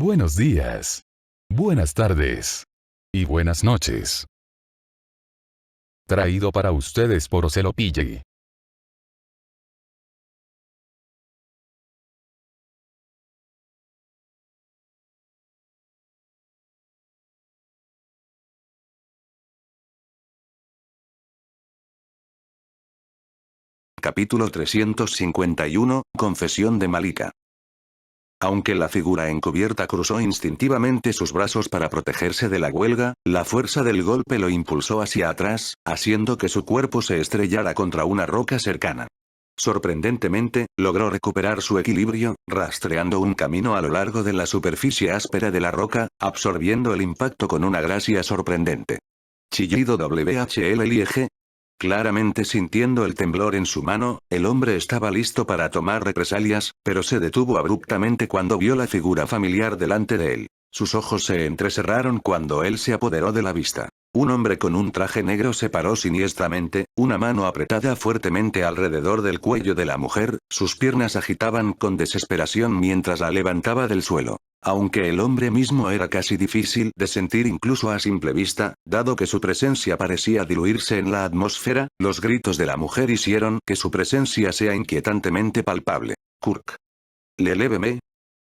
Buenos días. Buenas tardes. Y buenas noches. Traído para ustedes por Ocelopille. Capítulo 351, Confesión de Malika. Aunque la figura encubierta cruzó instintivamente sus brazos para protegerse de la huelga, la fuerza del golpe lo impulsó hacia atrás, haciendo que su cuerpo se estrellara contra una roca cercana. Sorprendentemente, logró recuperar su equilibrio, rastreando un camino a lo largo de la superficie áspera de la roca, absorbiendo el impacto con una gracia sorprendente. Chillido WHLIG. Claramente sintiendo el temblor en su mano, el hombre estaba listo para tomar represalias, pero se detuvo abruptamente cuando vio la figura familiar delante de él. Sus ojos se entrecerraron cuando él se apoderó de la vista. Un hombre con un traje negro se paró siniestramente, una mano apretada fuertemente alrededor del cuello de la mujer, sus piernas agitaban con desesperación mientras la levantaba del suelo. Aunque el hombre mismo era casi difícil de sentir incluso a simple vista, dado que su presencia parecía diluirse en la atmósfera, los gritos de la mujer hicieron que su presencia sea inquietantemente palpable. Kurk. Leléveme.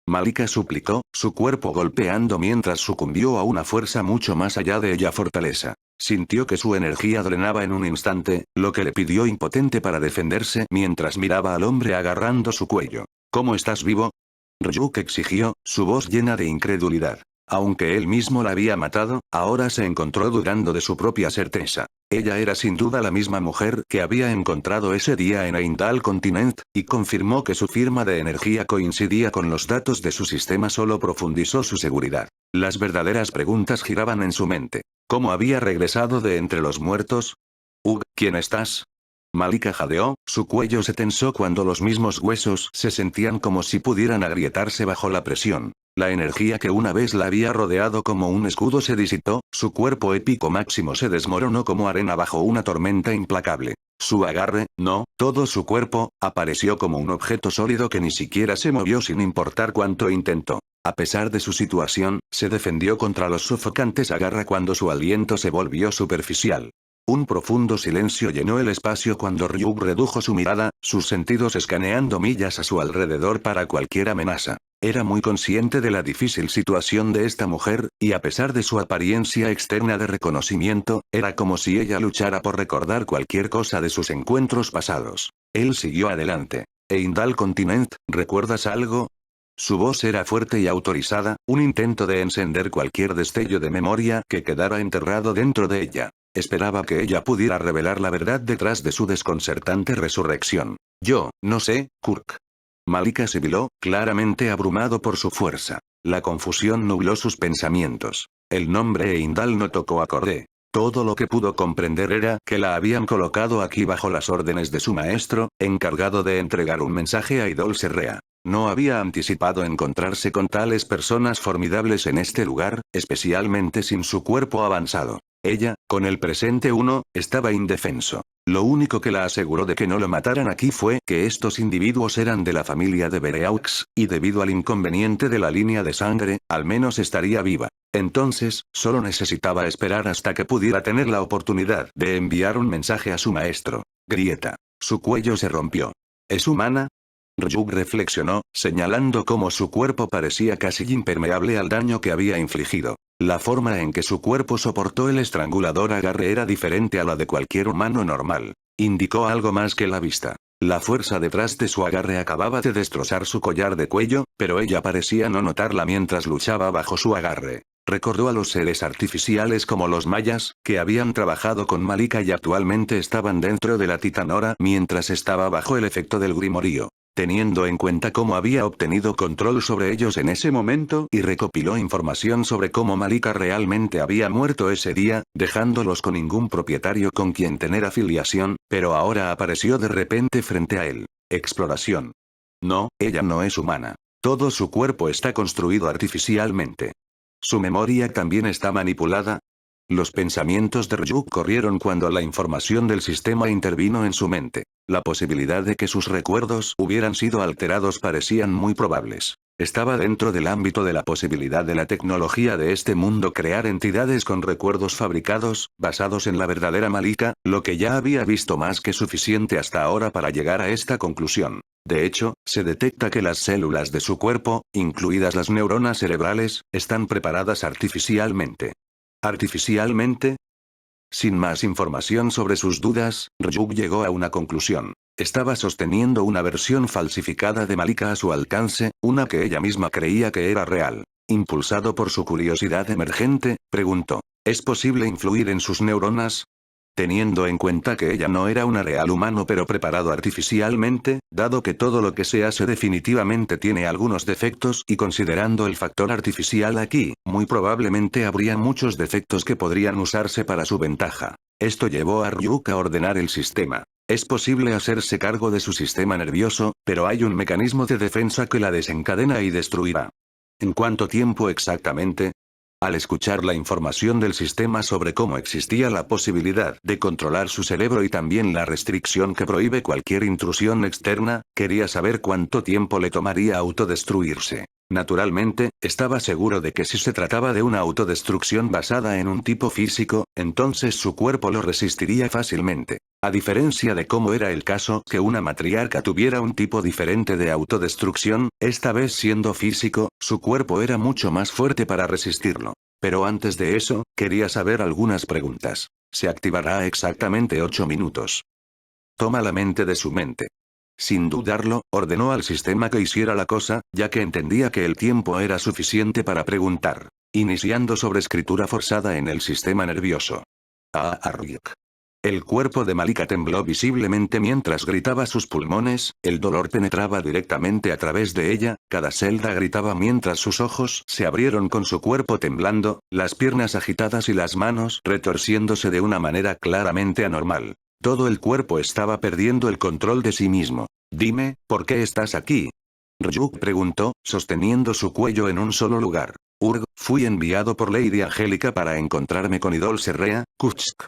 Malika suplicó, su cuerpo golpeando mientras sucumbió a una fuerza mucho más allá de ella fortaleza. Sintió que su energía drenaba en un instante, lo que le pidió impotente para defenderse mientras miraba al hombre agarrando su cuello. ¿Cómo estás vivo? Ryuk exigió, su voz llena de incredulidad. Aunque él mismo la había matado, ahora se encontró dudando de su propia certeza. Ella era sin duda la misma mujer que había encontrado ese día en Eindal Continent, y confirmó que su firma de energía coincidía con los datos de su sistema solo profundizó su seguridad. Las verdaderas preguntas giraban en su mente. ¿Cómo había regresado de entre los muertos? ¿Quién estás? Malika jadeó, su cuello se tensó cuando los mismos huesos se sentían como si pudieran agrietarse bajo la presión. La energía que una vez la había rodeado como un escudo se disipó, su cuerpo épico máximo se desmoronó como arena bajo una tormenta implacable. Su agarre, no, todo su cuerpo, apareció como un objeto sólido que ni siquiera se movió sin importar cuánto intentó. A pesar de su situación, se defendió contra los sofocantes agarra cuando su aliento se volvió superficial. Un profundo silencio llenó el espacio cuando Ryuk redujo su mirada, sus sentidos escaneando millas a su alrededor para cualquier amenaza. Era muy consciente de la difícil situación de esta mujer, y a pesar de su apariencia externa de reconocimiento, era como si ella luchara por recordar cualquier cosa de sus encuentros pasados. Él siguió adelante. Eindal Continent, ¿recuerdas algo? Su voz era fuerte y autorizada, un intento de encender cualquier destello de memoria que quedara enterrado dentro de ella. Esperaba que ella pudiera revelar la verdad detrás de su desconcertante resurrección. Yo, no sé, Kurk. Malika sibiló, claramente abrumado por su fuerza. La confusión nubló sus pensamientos. El nombre Eindal no tocó acorde. Todo lo que pudo comprender era que la habían colocado aquí bajo las órdenes de su maestro, encargado de entregar un mensaje a Idol Serrea. No había anticipado encontrarse con tales personas formidables en este lugar, especialmente sin su cuerpo avanzado. Ella, con el presente uno, estaba indefenso. Lo único que la aseguró de que no lo mataran aquí fue que estos individuos eran de la familia de Bereaux, y debido al inconveniente de la línea de sangre, al menos estaría viva. Entonces, solo necesitaba esperar hasta que pudiera tener la oportunidad de enviar un mensaje a su maestro. Grieta. Su cuello se rompió. ¿Es humana? Ryuk reflexionó, señalando cómo su cuerpo parecía casi impermeable al daño que había infligido. La forma en que su cuerpo soportó el estrangulador agarre era diferente a la de cualquier humano normal. Indicó algo más que la vista. La fuerza detrás de su agarre acababa de destrozar su collar de cuello, pero ella parecía no notarla mientras luchaba bajo su agarre. Recordó a los seres artificiales como los mayas, que habían trabajado con Malika y actualmente estaban dentro de la titanora mientras estaba bajo el efecto del grimorío. Teniendo en cuenta cómo había obtenido control sobre ellos en ese momento y recopiló información sobre cómo Malika realmente había muerto ese día, dejándolos con ningún propietario con quien tener afiliación, pero ahora apareció de repente frente a él. Exploración. No, ella no es humana. Todo su cuerpo está construido artificialmente. ¿Su memoria también está manipulada? Los pensamientos de Ryuk corrieron cuando la información del sistema intervino en su mente. La posibilidad de que sus recuerdos hubieran sido alterados parecían muy probables. Estaba dentro del ámbito de la posibilidad de la tecnología de este mundo crear entidades con recuerdos fabricados, basados en la verdadera Malika, lo que ya había visto más que suficiente hasta ahora para llegar a esta conclusión. De hecho, se detecta que las células de su cuerpo, incluidas las neuronas cerebrales, están preparadas artificialmente. ¿Artificialmente? Sin más información sobre sus dudas, Ryuk llegó a una conclusión. Estaba sosteniendo una versión falsificada de Malika a su alcance, una que ella misma creía que era real. Impulsado por su curiosidad emergente, preguntó, ¿es posible influir en sus neuronas? Teniendo en cuenta que ella no era una real humano pero preparado artificialmente, dado que todo lo que se hace definitivamente tiene algunos defectos y considerando el factor artificial aquí, muy probablemente habría muchos defectos que podrían usarse para su ventaja. Esto llevó a Ryuk a ordenar el sistema. Es posible hacerse cargo de su sistema nervioso, pero hay un mecanismo de defensa que la desencadena y destruirá. ¿En cuánto tiempo exactamente? Al escuchar la información del sistema sobre cómo existía la posibilidad de controlar su cerebro y también la restricción que prohíbe cualquier intrusión externa, quería saber cuánto tiempo le tomaría autodestruirse. Naturalmente, estaba seguro de que si se trataba de una autodestrucción basada en un tipo físico, entonces su cuerpo lo resistiría fácilmente. A diferencia de cómo era el caso que una matriarca tuviera un tipo diferente de autodestrucción, esta vez siendo físico, su cuerpo era mucho más fuerte para resistirlo. Pero antes de eso, quería saber algunas preguntas. Se activará exactamente 8 minutos. Toma la mente de su mente. Sin dudarlo, ordenó al sistema que hiciera la cosa, ya que entendía que el tiempo era suficiente para preguntar. Iniciando sobreescritura forzada en el sistema nervioso. Ryuk. El cuerpo de Malika tembló visiblemente mientras gritaba sus pulmones, el dolor penetraba directamente a través de ella, cada celda gritaba mientras sus ojos se abrieron con su cuerpo temblando, las piernas agitadas y las manos retorciéndose de una manera claramente anormal. Todo el cuerpo estaba perdiendo el control de sí mismo. Dime, ¿por qué estás aquí? Ryuk preguntó, sosteniendo su cuello en un solo lugar. Fui enviado por Lady Angélica para encontrarme con Idol Serrea, Kutsk.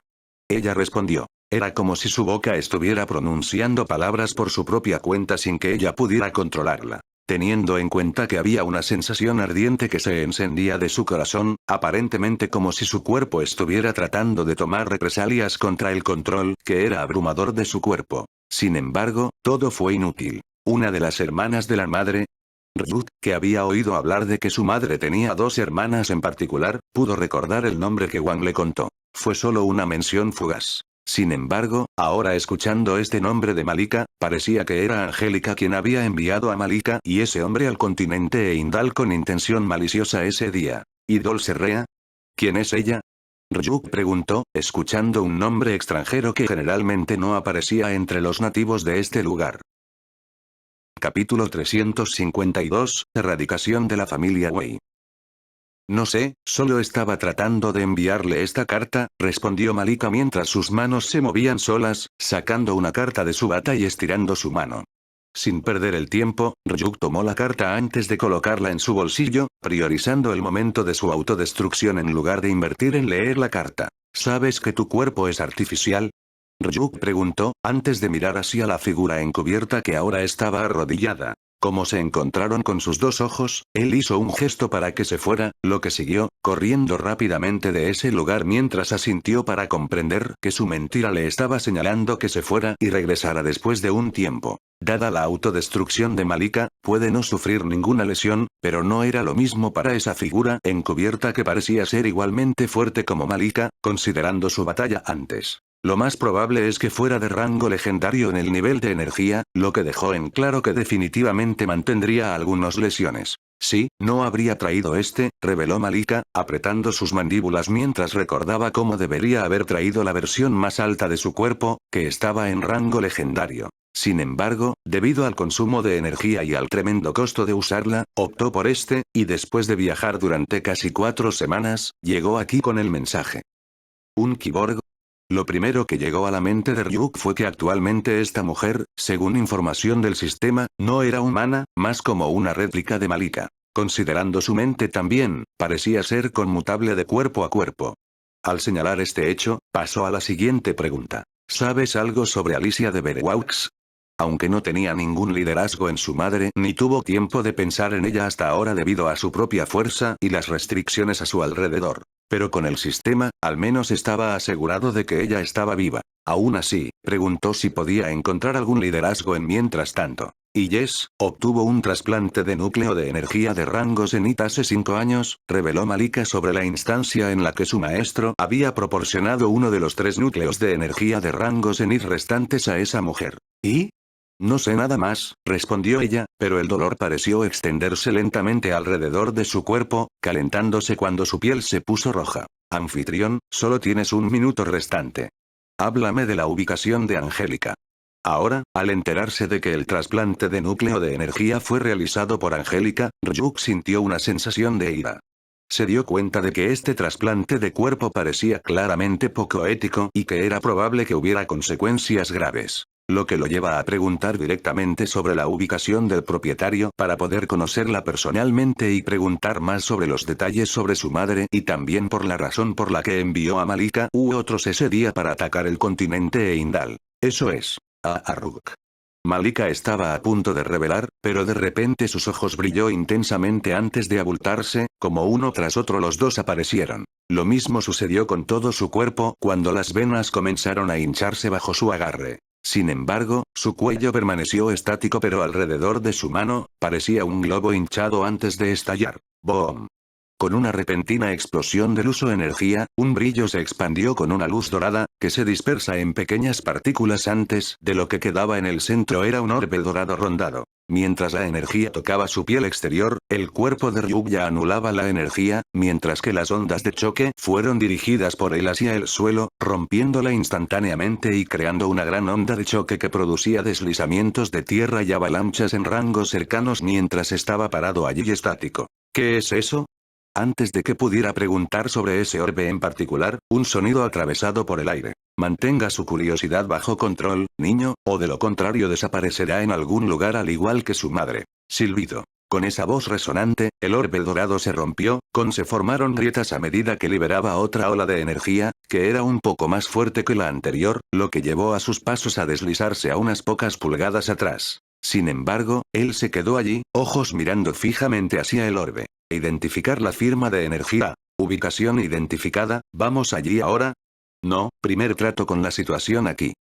Ella respondió. Era como si su boca estuviera pronunciando palabras por su propia cuenta sin que ella pudiera controlarla. Teniendo en cuenta que había una sensación ardiente que se encendía de su corazón, aparentemente como si su cuerpo estuviera tratando de tomar represalias contra el control que era abrumador de su cuerpo. Sin embargo, todo fue inútil. Una de las hermanas de la madre, Ryuk, que había oído hablar de que su madre tenía 2 hermanas en particular, pudo recordar el nombre que Wang le contó. Fue solo una mención fugaz. Sin embargo, ahora escuchando este nombre de Malika, parecía que era Angélica quien había enviado a Malika y ese hombre al continente Eindal con intención maliciosa ese día. ¿Idol Serrea? ¿Quién es ella? Ryuk preguntó, escuchando un nombre extranjero que generalmente no aparecía entre los nativos de este lugar. Capítulo 352, Erradicación de la familia Wei. No sé, solo estaba tratando de enviarle esta carta, respondió Malika mientras sus manos se movían solas, sacando una carta de su bata y estirando su mano. Sin perder el tiempo, Ryuk tomó la carta antes de colocarla en su bolsillo, priorizando el momento de su autodestrucción en lugar de invertir en leer la carta. ¿Sabes que tu cuerpo es artificial? Ryuk preguntó, antes de mirar hacia la figura encubierta que ahora estaba arrodillada. Como se encontraron con sus 2 ojos, él hizo un gesto para que se fuera, lo que siguió, corriendo rápidamente de ese lugar mientras asintió para comprender que su mentira le estaba señalando que se fuera y regresara después de un tiempo. Dada la autodestrucción de Malika, puede no sufrir ninguna lesión, pero no era lo mismo para esa figura encubierta que parecía ser igualmente fuerte como Malika, considerando su batalla antes. Lo más probable es que fuera de rango legendario en el nivel de energía, lo que dejó en claro que definitivamente mantendría algunas lesiones. Sí, no habría traído reveló Malika, apretando sus mandíbulas mientras recordaba cómo debería haber traído la versión más alta de su cuerpo, que estaba en rango legendario. Sin embargo, debido al consumo de energía y al tremendo costo de usarla, optó por y después de viajar durante casi 4 semanas, llegó aquí con el mensaje. ¿Un kiborg? Lo primero que llegó a la mente de Ryuk fue que actualmente esta mujer, según información del sistema, no era humana, más como una réplica de Malika. Considerando su mente también, parecía ser conmutable de cuerpo a cuerpo. Al señalar este hecho, pasó a la siguiente pregunta. ¿Sabes algo sobre Alicia de Verwaux? Aunque no tenía ningún liderazgo en su madre ni tuvo tiempo de pensar en ella hasta ahora debido a su propia fuerza y las restricciones a su alrededor. Pero con el sistema, al menos estaba asegurado de que ella estaba viva. Aún así, preguntó si podía encontrar algún liderazgo en mientras tanto. Y Yes, obtuvo un trasplante de núcleo de energía de rango Zenith hace 5 años, reveló Malika sobre la instancia en la que su maestro había proporcionado uno de los 3 núcleos de energía de rango Zenith restantes a esa mujer. ¿Y? No sé nada más, respondió ella, pero el dolor pareció extenderse lentamente alrededor de su cuerpo, calentándose cuando su piel se puso roja. Anfitrión, solo tienes 1 minuto restante. Háblame de la ubicación de Angélica. Ahora, al enterarse de que el trasplante de núcleo de energía fue realizado por Angélica, Ryuk sintió una sensación de ira. Se dio cuenta de que este trasplante de cuerpo parecía claramente poco ético y que era probable que hubiera consecuencias graves. Lo que lo lleva a preguntar directamente sobre la ubicación del propietario para poder conocerla personalmente y preguntar más sobre los detalles sobre su madre y también por la razón por la que envió a Malika u otros ese día para atacar el continente Eindal. Eso es. A Ryuk. Malika estaba a punto de revelar, pero de repente sus ojos brilló intensamente antes de abultarse, como uno tras otro los dos aparecieron. Lo mismo sucedió con todo su cuerpo cuando las venas comenzaron a hincharse bajo su agarre. Sin embargo, su cuello permaneció estático pero alrededor de su mano, parecía un globo hinchado antes de estallar. ¡Boom! Con una repentina explosión de luz o energía, un brillo se expandió con una luz dorada, que se dispersa en pequeñas partículas antes de lo que quedaba en el centro era un orbe dorado rondado. Mientras la energía tocaba su piel exterior, el cuerpo de Ryuk ya anulaba la energía, mientras que las ondas de choque fueron dirigidas por él hacia el suelo, rompiéndola instantáneamente y creando una gran onda de choque que producía deslizamientos de tierra y avalanchas en rangos cercanos mientras estaba parado allí estático. ¿Qué es eso? Antes de que pudiera preguntar sobre ese orbe en particular, un sonido atravesado por el aire. Mantenga su curiosidad bajo control, niño, o de lo contrario desaparecerá en algún lugar al igual que su madre. Silbido. Con esa voz resonante, el orbe dorado se rompió, se formaron grietas a medida que liberaba otra ola de energía, que era un poco más fuerte que la anterior, lo que llevó a sus pasos a deslizarse a unas pocas pulgadas atrás. Sin embargo, él se quedó allí, ojos mirando fijamente hacia el orbe. Identificar la firma de energía. Ubicación identificada, ¿vamos allí ahora? No, primer trato con la situación aquí.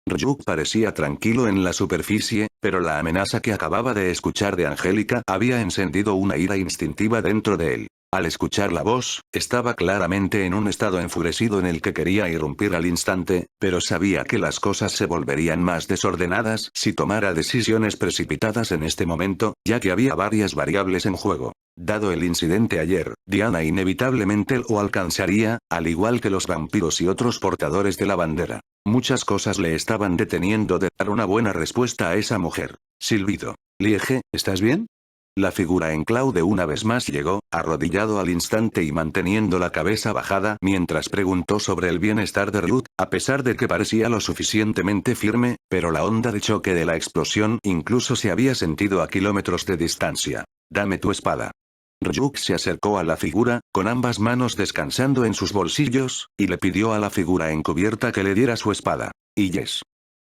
Ryuk parecía tranquilo en la superficie, pero la amenaza que acababa de escuchar de Angélica había encendido una ira instintiva dentro de él. Al escuchar la voz, estaba claramente en un estado enfurecido en el que quería irrumpir al instante, pero sabía que las cosas se volverían más desordenadas si tomara decisiones precipitadas en este momento, ya que había varias variables en juego. Dado el incidente ayer, Diana inevitablemente lo alcanzaría, al igual que los vampiros y otros portadores de la bandera. Muchas cosas le estaban deteniendo de dar una buena respuesta a esa mujer. Silbido. Liege, ¿estás bien? La figura en Claude una vez más llegó, arrodillado al instante y manteniendo la cabeza bajada mientras preguntó sobre el bienestar de Ryuk, a pesar de que parecía lo suficientemente firme, pero la onda de choque de la explosión incluso se había sentido a kilómetros de distancia. Dame tu espada. Ryuk se acercó a la figura, con ambas manos descansando en sus bolsillos, y le pidió a la figura encubierta que le diera su espada. Y Yes.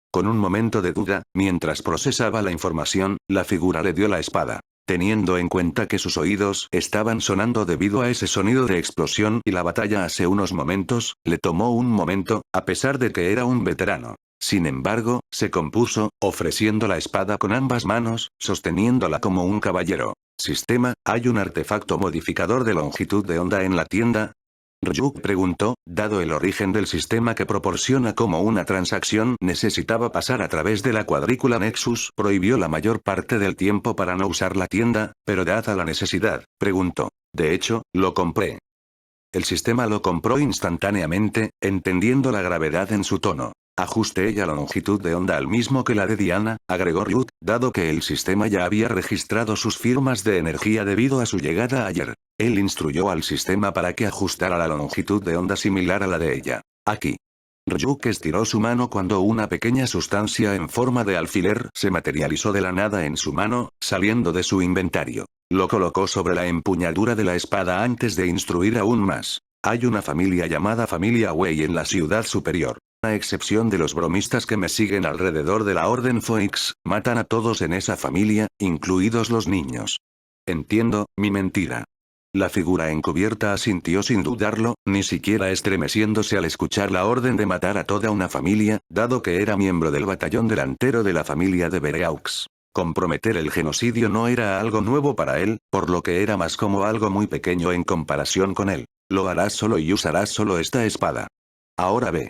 Con un momento de duda, mientras procesaba la información, la figura le dio la espada. Teniendo en cuenta que sus oídos estaban sonando debido a ese sonido de explosión y la batalla hace unos momentos, le tomó un momento, a pesar de que era un veterano. Sin embargo, se compuso, ofreciendo la espada con ambas manos, sosteniéndola como un caballero. Sistema, ¿hay un artefacto modificador de longitud de onda en la tienda? Ryuk preguntó, dado el origen del sistema que proporciona como una transacción necesitaba pasar a través de la cuadrícula Nexus, prohibió la mayor parte del tiempo para no usar la tienda, pero dada la necesidad, preguntó. De hecho, lo compré. El sistema lo compró instantáneamente, entendiendo la gravedad en su tono. Ajuste ella la longitud de onda al mismo que la de Diana, agregó Ryuk, dado que el sistema ya había registrado sus firmas de energía debido a su llegada ayer. Él instruyó al sistema para que ajustara la longitud de onda similar a la de ella. Aquí. Ryuk estiró su mano cuando una pequeña sustancia en forma de alfiler se materializó de la nada en su mano, saliendo de su inventario. Lo colocó sobre la empuñadura de la espada antes de instruir aún más. Hay una familia llamada familia Wei en la ciudad superior. A excepción de los bromistas que me siguen alrededor de la Orden Phoenix, matan a todos en esa familia, incluidos los niños. Entiendo, mi mentira. La figura encubierta asintió sin dudarlo, ni siquiera estremeciéndose al escuchar la orden de matar a toda una familia, dado que era miembro del batallón delantero de la familia de Bereaux. Comprometer el genocidio no era algo nuevo para él, por lo que era más como algo muy pequeño en comparación con él. Lo harás solo y usarás solo esta espada. Ahora ve.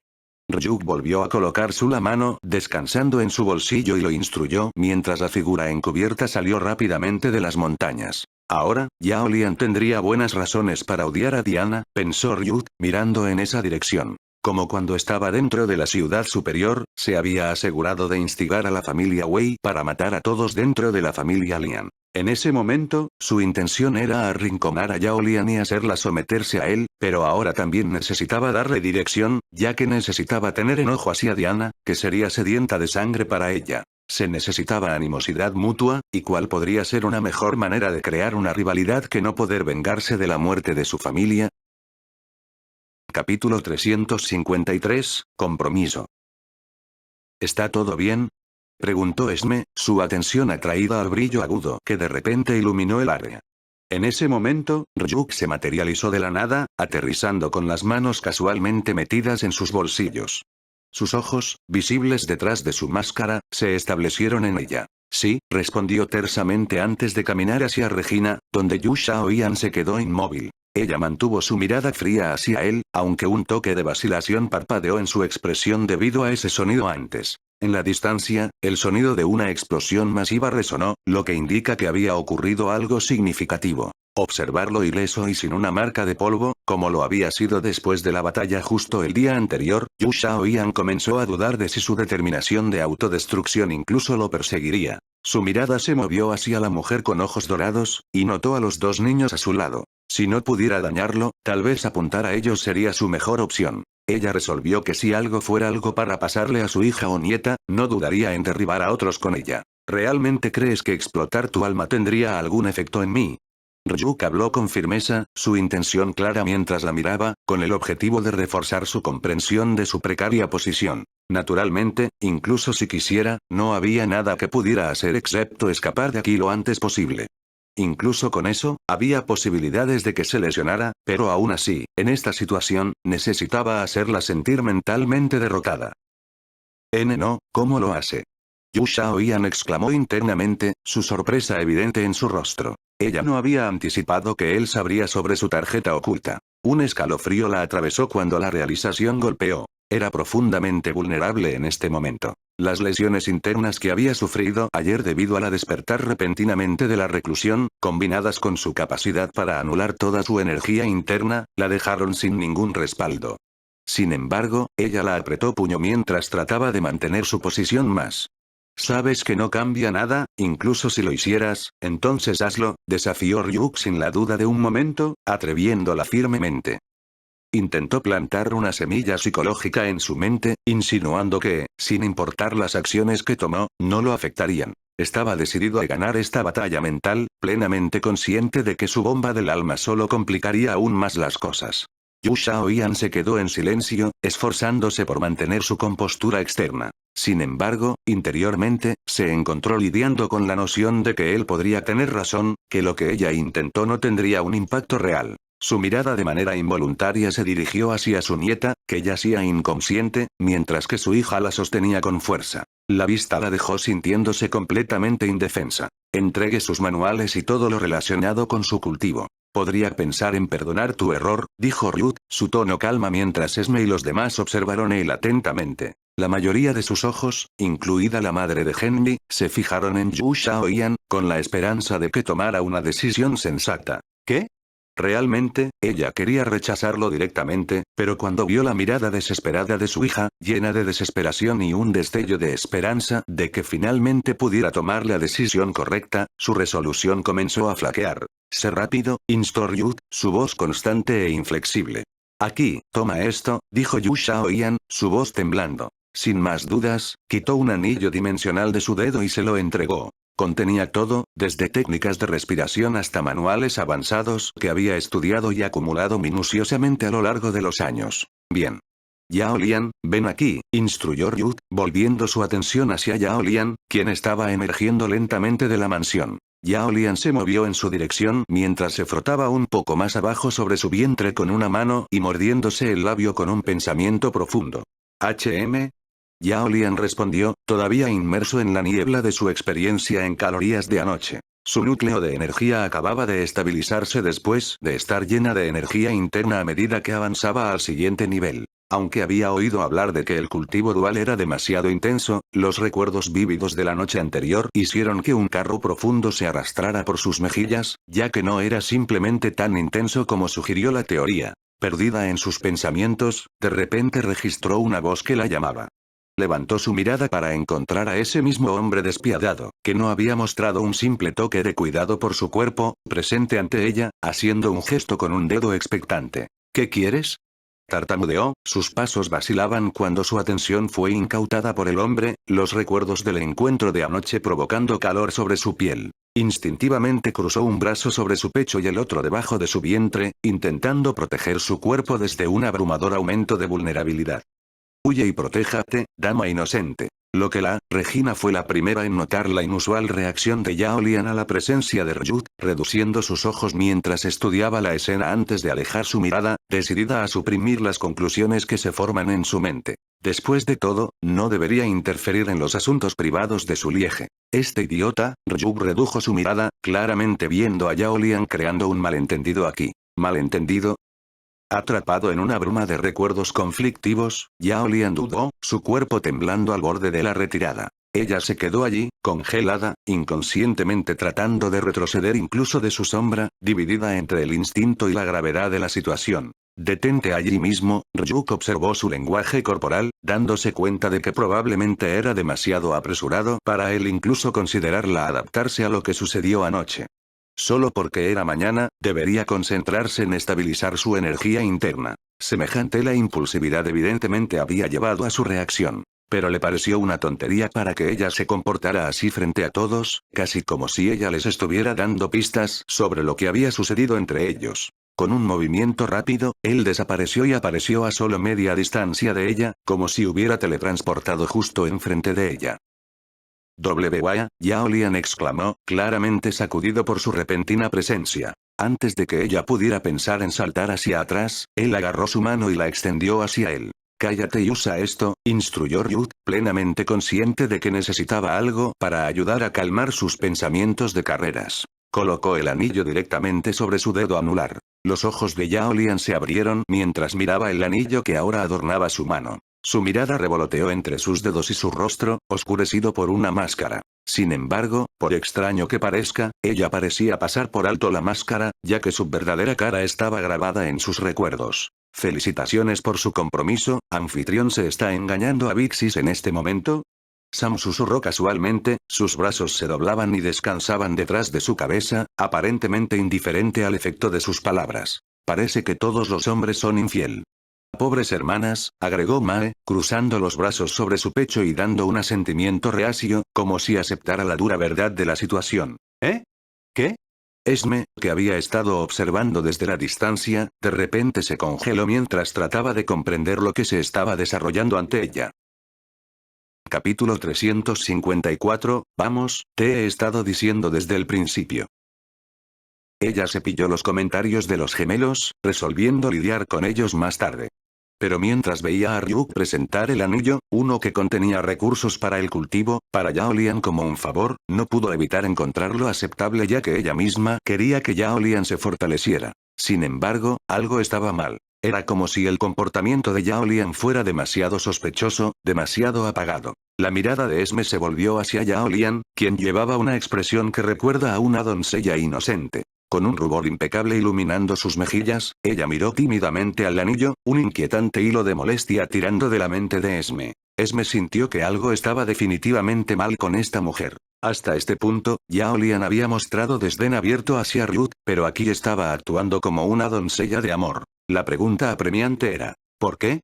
Ryuk volvió a colocar su la mano descansando en su bolsillo y lo instruyó mientras la figura encubierta salió rápidamente de las montañas. Ahora, Yao Lian tendría buenas razones para odiar a Diana, pensó Ryuk, mirando en esa dirección. Como cuando estaba dentro de la ciudad superior, se había asegurado de instigar a la familia Wei para matar a todos dentro de la familia Lian. En ese momento, su intención era arrinconar a Yao Lian y hacerla someterse a él, pero ahora también necesitaba darle dirección, ya que necesitaba tener enojo hacia Diana, que sería sedienta de sangre para ella. Se necesitaba animosidad mutua, y cuál podría ser una mejor manera de crear una rivalidad que no poder vengarse de la muerte de su familia. Capítulo 353, Compromiso. ¿Está todo bien? Preguntó Esme, su atención atraída al brillo agudo que de repente iluminó el área. En ese momento, Ryuk se materializó de la nada, aterrizando con las manos casualmente metidas en sus bolsillos. Sus ojos, visibles detrás de su máscara, se establecieron en ella. Sí, respondió tersamente antes de caminar hacia Regina, donde Yu Shaoyan se quedó inmóvil. Ella mantuvo su mirada fría hacia él, aunque un toque de vacilación parpadeó en su expresión debido a ese sonido antes. En la distancia, el sonido de una explosión masiva resonó, lo que indica que había ocurrido algo significativo. Observarlo ileso y sin una marca de polvo, como lo había sido después de la batalla justo el día anterior, Yu Shaoyan comenzó a dudar de si su determinación de autodestrucción incluso lo perseguiría. Su mirada se movió hacia la mujer con ojos dorados, y notó a los dos niños a su lado. Si no pudiera dañarlo, tal vez apuntar a ellos sería su mejor opción. Ella resolvió que si algo fuera algo para pasarle a su hija o nieta, no dudaría en derribar a otros con ella. ¿Realmente crees que explotar tu alma tendría algún efecto en mí? Ryuk habló con firmeza, su intención clara mientras la miraba, con el objetivo de reforzar su comprensión de su precaria posición. Naturalmente, incluso si quisiera, no había nada que pudiera hacer excepto escapar de aquí lo antes posible. Incluso con eso, había posibilidades de que se lesionara, pero aún así, en esta situación, necesitaba hacerla sentir mentalmente derrotada. No, ¿cómo lo hace? Yu Shaoyan exclamó internamente, su sorpresa evidente en su rostro. Ella no había anticipado que él sabría sobre su tarjeta oculta. Un escalofrío la atravesó cuando la realización golpeó. Era profundamente vulnerable en este momento. Las lesiones internas que había sufrido ayer debido a la despertar repentinamente de la reclusión, combinadas con su capacidad para anular toda su energía interna, la dejaron sin ningún respaldo. Sin embargo, ella la apretó puño mientras trataba de mantener su posición más. «Sabes que no cambia nada, incluso si lo hicieras, entonces hazlo», desafió Ryuk sin la duda de un momento, atreviéndola firmemente. Intentó plantar una semilla psicológica en su mente, insinuando que, sin importar las acciones que tomó, no lo afectarían. Estaba decidido a ganar esta batalla mental, plenamente consciente de que su bomba del alma solo complicaría aún más las cosas. Yu Shaoyan se quedó en silencio, esforzándose por mantener su compostura externa. Sin embargo, interiormente, se encontró lidiando con la noción de que él podría tener razón, que lo que ella intentó no tendría un impacto real. Su mirada de manera involuntaria se dirigió hacia su nieta, que yacía inconsciente, mientras que su hija la sostenía con fuerza. La vista la dejó sintiéndose completamente indefensa. Entregue sus manuales y todo lo relacionado con su cultivo. Podría pensar en perdonar tu error, dijo Ryuk, su tono calma mientras Esme y los demás observaron él atentamente. La mayoría de sus ojos, incluida la madre de Henry, se fijaron en Yu Shaoyan, con la esperanza de que tomara una decisión sensata. ¿Qué? Realmente, ella quería rechazarlo directamente, pero cuando vio la mirada desesperada de su hija, llena de desesperación y un destello de esperanza de que finalmente pudiera tomar la decisión correcta, su resolución comenzó a flaquear. «Sé rápido», instó Ryuk, su voz constante e inflexible. «Aquí, toma esto», dijo Yu Shaoyan, su voz temblando. Sin más dudas, quitó un anillo dimensional de su dedo y se lo entregó. Contenía todo, desde técnicas de respiración hasta manuales avanzados que había estudiado y acumulado minuciosamente a lo largo de los años. Bien. Yao Lian, ven aquí, instruyó Ryuk, volviendo su atención hacia Yao Lian, quien estaba emergiendo lentamente de la mansión. Yao Lian se movió en su dirección mientras se frotaba un poco más abajo sobre su vientre con una mano y mordiéndose el labio con un pensamiento profundo. ¿HM? Yao Lian respondió, todavía inmerso en la niebla de su experiencia en calorías de anoche. Su núcleo de energía acababa de estabilizarse después de estar llena de energía interna a medida que avanzaba al siguiente nivel. Aunque había oído hablar de que el cultivo dual era demasiado intenso, los recuerdos vívidos de la noche anterior hicieron que un carro profundo se arrastrara por sus mejillas, ya que no era simplemente tan intenso como sugirió la teoría. Perdida en sus pensamientos, de repente registró una voz que la llamaba. Levantó su mirada para encontrar a ese mismo hombre despiadado, que no había mostrado un simple toque de cuidado por su cuerpo, presente ante ella, haciendo un gesto con un dedo expectante. ¿Qué quieres? Tartamudeó, sus pasos vacilaban cuando su atención fue incautada por el hombre, los recuerdos del encuentro de anoche provocando calor sobre su piel. Instintivamente cruzó un brazo sobre su pecho y el otro debajo de su vientre, intentando proteger su cuerpo desde un abrumador aumento de vulnerabilidad. Huye y protéjate, dama inocente. Lo que la Regina fue la primera en notar la inusual reacción de Yao Lian a la presencia de Ryuk, reduciendo sus ojos mientras estudiaba la escena antes de alejar su mirada, decidida a suprimir las conclusiones que se forman en su mente. Después de todo, no debería interferir en los asuntos privados de su lieje. Este idiota, Ryuk redujo su mirada, claramente viendo a Yao Lian creando un malentendido aquí. ¿Malentendido? Atrapado en una bruma de recuerdos conflictivos, Yao Lian dudó, su cuerpo temblando al borde de la retirada. Ella se quedó allí, congelada, inconscientemente tratando de retroceder incluso de su sombra, dividida entre el instinto y la gravedad de la situación. Detente allí mismo, Ryuk observó su lenguaje corporal, dándose cuenta de que probablemente era demasiado apresurado para él incluso considerarla adaptarse a lo que sucedió anoche. Solo porque era mañana, debería concentrarse en estabilizar su energía interna. Semejante la impulsividad evidentemente había llevado a su reacción. Pero le pareció una tontería para que ella se comportara así frente a todos, casi como si ella les estuviera dando pistas sobre lo que había sucedido entre ellos. Con un movimiento rápido, él desapareció y apareció a solo media distancia de ella, como si hubiera teletransportado justo enfrente de ella. «WA», Yao Lian exclamó, claramente sacudido por su repentina presencia. Antes de que ella pudiera pensar en saltar hacia atrás, él agarró su mano y la extendió hacia él. «Cállate y usa esto», instruyó Ryuk, plenamente consciente de que necesitaba algo para ayudar a calmar sus pensamientos de carreras. Colocó el anillo directamente sobre su dedo anular. Los ojos de Yao Lian se abrieron mientras miraba el anillo que ahora adornaba su mano. Su mirada revoloteó entre sus dedos y su rostro, oscurecido por una máscara. Sin embargo, por extraño que parezca, ella parecía pasar por alto la máscara, ya que su verdadera cara estaba grabada en sus recuerdos. «Felicitaciones por su compromiso, anfitrión. ¿Se está engañando a Vixis en este momento?» Sam susurró casualmente, sus brazos se doblaban y descansaban detrás de su cabeza, aparentemente indiferente al efecto de sus palabras. «Parece que todos los hombres son infiel». «Pobres hermanas», agregó Mae, cruzando los brazos sobre su pecho y dando un asentimiento reacio, como si aceptara la dura verdad de la situación. «¿Eh? ¿Qué?» Esme, que había estado observando desde la distancia, de repente se congeló mientras trataba de comprender lo que se estaba desarrollando ante ella. Capítulo 354, vamos, te he estado diciendo desde el principio. Ella cepilló los comentarios de los gemelos, resolviendo lidiar con ellos más tarde. Pero mientras veía a Ryuk presentar el anillo, uno que contenía recursos para el cultivo, para Yao Lian como un favor, no pudo evitar encontrarlo aceptable ya que ella misma quería que Yao Lian se fortaleciera. Sin embargo, algo estaba mal. Era como si el comportamiento de Yao Lian fuera demasiado sospechoso, demasiado apagado. La mirada de Esme se volvió hacia Yao Lian, quien llevaba una expresión que recuerda a una doncella inocente. Con un rubor impecable iluminando sus mejillas, ella miró tímidamente al anillo, un inquietante hilo de molestia tirando de la mente de Esme. Esme sintió que algo estaba definitivamente mal con esta mujer. Hasta este punto, Yao Lian había mostrado desdén abierto hacia Ryuk, pero aquí estaba actuando como una doncella de amor. La pregunta apremiante era, ¿por qué?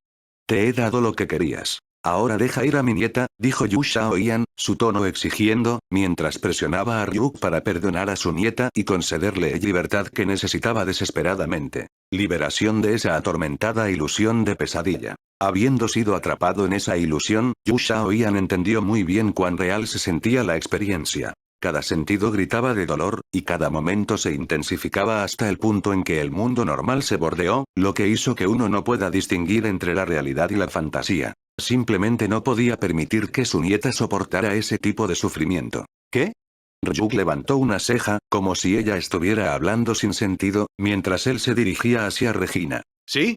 Te he dado lo que querías. Ahora deja ir a mi nieta, dijo Yu Shaoyan, su tono exigiendo, mientras presionaba a Ryuk para perdonar a su nieta y concederle la libertad que necesitaba desesperadamente. Liberación de esa atormentada ilusión de pesadilla. Habiendo sido atrapado en esa ilusión, Yu Shaoyan entendió muy bien cuán real se sentía la experiencia. Cada sentido gritaba de dolor, y cada momento se intensificaba hasta el punto en que el mundo normal se bordeó, lo que hizo que uno no pueda distinguir entre la realidad y la fantasía. Simplemente no podía permitir que su nieta soportara ese tipo de sufrimiento. ¿Qué? Ryuk levantó una ceja, como si ella estuviera hablando sin sentido, mientras él se dirigía hacia Regina. ¿Sí?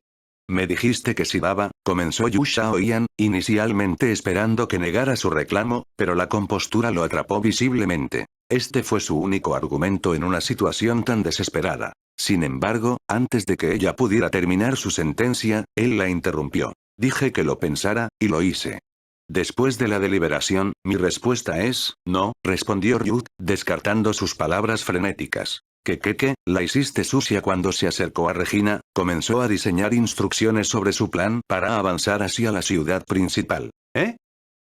Me dijiste que si daba, comenzó Yu Shaoyan, inicialmente esperando que negara su reclamo, pero la compostura lo atrapó visiblemente. Este fue su único argumento en una situación tan desesperada. Sin embargo, antes de que ella pudiera terminar su sentencia, él la interrumpió. Dije que lo pensara, y lo hice. Después de la deliberación, mi respuesta es, no, respondió Ryuk, descartando sus palabras frenéticas. ¿Qué? La hiciste sucia cuando se acercó a Regina, comenzó a diseñar instrucciones sobre su plan para avanzar hacia la ciudad principal. ¿Eh?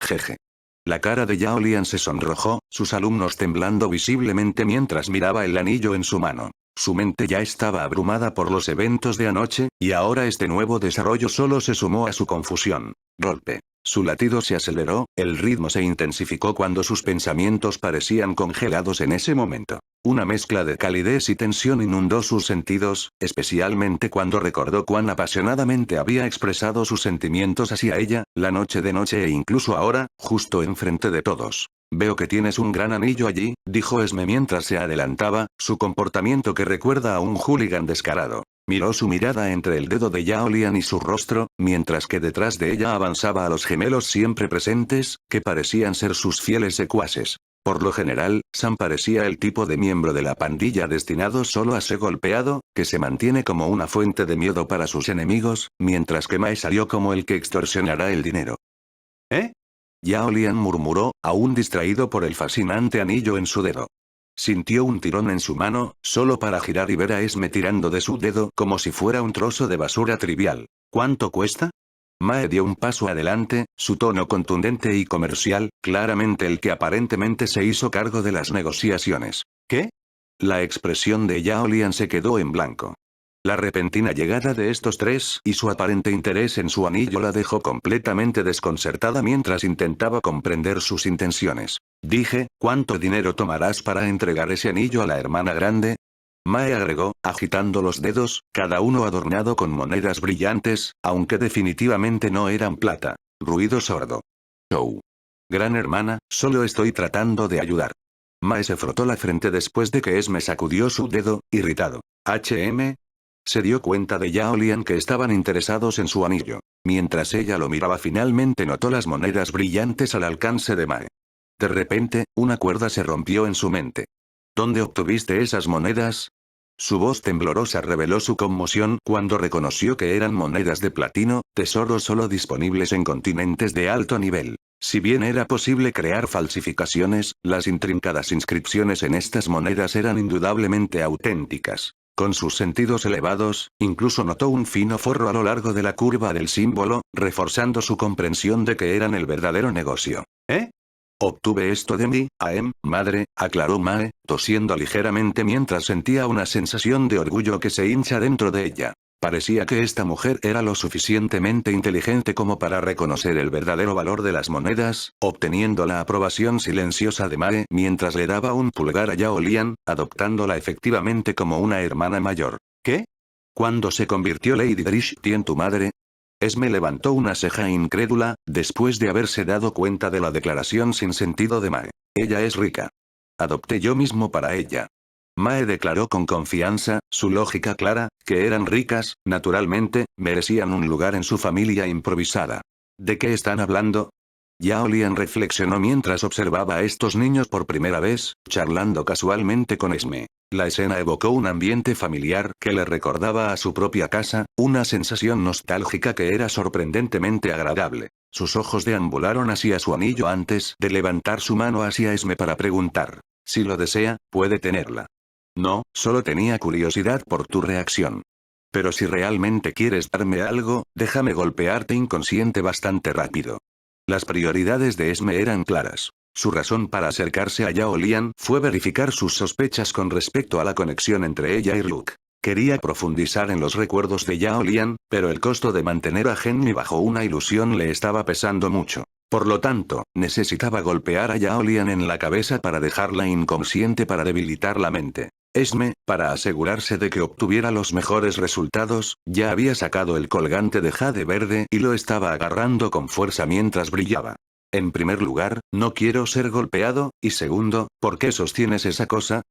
Jeje. La cara de Yao Lian se sonrojó, sus alumnos temblando visiblemente mientras miraba el anillo en su mano. Su mente ya estaba abrumada por los eventos de anoche, y ahora este nuevo desarrollo solo se sumó a su confusión. Golpe. Su latido se aceleró, el ritmo se intensificó cuando sus pensamientos parecían congelados en ese momento. Una mezcla de calidez y tensión inundó sus sentidos, especialmente cuando recordó cuán apasionadamente había expresado sus sentimientos hacia ella, la noche de noche e incluso ahora, justo enfrente de todos. Veo que tienes un gran anillo allí, dijo Esme mientras se adelantaba, su comportamiento que recuerda a un hooligan descarado. Miró su mirada entre el dedo de Yao Lian y su rostro, mientras que detrás de ella avanzaba a los gemelos siempre presentes, que parecían ser sus fieles secuaces. Por lo general, Sam parecía el tipo de miembro de la pandilla destinado solo a ser golpeado, que se mantiene como una fuente de miedo para sus enemigos, mientras que Mae salió como el que extorsionará el dinero. ¿Eh? Yao Lian murmuró, aún distraído por el fascinante anillo en su dedo. Sintió un tirón en su mano, solo para girar y ver a Esme tirando de su dedo como si fuera un trozo de basura trivial. ¿Cuánto cuesta? Mae dio un paso adelante, su tono contundente y comercial, claramente el que aparentemente se hizo cargo de las negociaciones. ¿Qué? La expresión de Yao Lian se quedó en blanco. La repentina llegada de estos tres y su aparente interés en su anillo la dejó completamente desconcertada mientras intentaba comprender sus intenciones. Dije, ¿cuánto dinero tomarás para entregar ese anillo a la hermana grande? Mae agregó, agitando los dedos, cada uno adornado con monedas brillantes, aunque definitivamente no eran plata. Ruido sordo. Oh. Gran hermana, solo estoy tratando de ayudar. Mae se frotó la frente después de que Esme sacudió su dedo, irritado. Se dio cuenta de Yao Lian que estaban interesados en su anillo. Mientras ella lo miraba finalmente notó las monedas brillantes al alcance de Mae. De repente, una cuerda se rompió en su mente. ¿Dónde obtuviste esas monedas? Su voz temblorosa reveló su conmoción cuando reconoció que eran monedas de platino, tesoros solo disponibles en continentes de alto nivel. Si bien era posible crear falsificaciones, las intrincadas inscripciones en estas monedas eran indudablemente auténticas. Con sus sentidos elevados, incluso notó un fino forro a lo largo de la curva del símbolo, reforzando su comprensión de que eran el verdadero negocio. ¿Eh? Obtuve esto de mí, madre, aclaró Mae, tosiendo ligeramente mientras sentía una sensación de orgullo que se hincha dentro de ella. Parecía que esta mujer era lo suficientemente inteligente como para reconocer el verdadero valor de las monedas, obteniendo la aprobación silenciosa de Mae mientras le daba un pulgar a Yao Lian, adoptándola efectivamente como una hermana mayor. ¿Qué? ¿Cuándo se convirtió Lady Drishti en tu madre? Esme levantó una ceja incrédula, después de haberse dado cuenta de la declaración sin sentido de Mae. Ella es rica. Adopté yo mismo para ella. Mae declaró con confianza, su lógica clara, que eran ricas, naturalmente, merecían un lugar en su familia improvisada. ¿De qué están hablando? Yao Lian reflexionó mientras observaba a estos niños por primera vez, charlando casualmente con Esme. La escena evocó un ambiente familiar que le recordaba a su propia casa, una sensación nostálgica que era sorprendentemente agradable. Sus ojos deambularon hacia su anillo antes de levantar su mano hacia Esme para preguntar. Si lo desea, puede tenerla. No, solo tenía curiosidad por tu reacción. Pero si realmente quieres darme algo, déjame golpearte inconsciente bastante rápido. Las prioridades de Esme eran claras. Su razón para acercarse a Yao Lian fue verificar sus sospechas con respecto a la conexión entre ella y Ryuk. Quería profundizar en los recuerdos de Yao Lian, pero el costo de mantener a Genmi bajo una ilusión le estaba pesando mucho. Por lo tanto, necesitaba golpear a Yao Lian en la cabeza para dejarla inconsciente para debilitar la mente. Esme, para asegurarse de que obtuviera los mejores resultados, ya había sacado el colgante de jade verde y lo estaba agarrando con fuerza mientras brillaba. En primer lugar, no quiero ser golpeado, y segundo, ¿por qué sostienes esa cosa?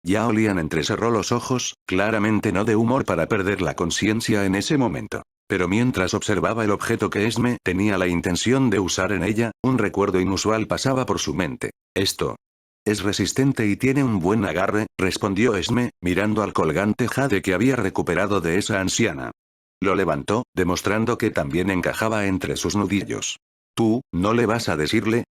Yao Lian entrecerró los ojos, claramente no de humor para perder la conciencia en ese momento. Pero mientras observaba el objeto que Esme tenía la intención de usar en ella, un recuerdo inusual pasaba por su mente. Esto es resistente y tiene un buen agarre, respondió Esme, mirando al colgante jade que había recuperado de esa anciana. Lo levantó, demostrando que también encajaba entre sus nudillos. ¿Tú, no le vas a decirle?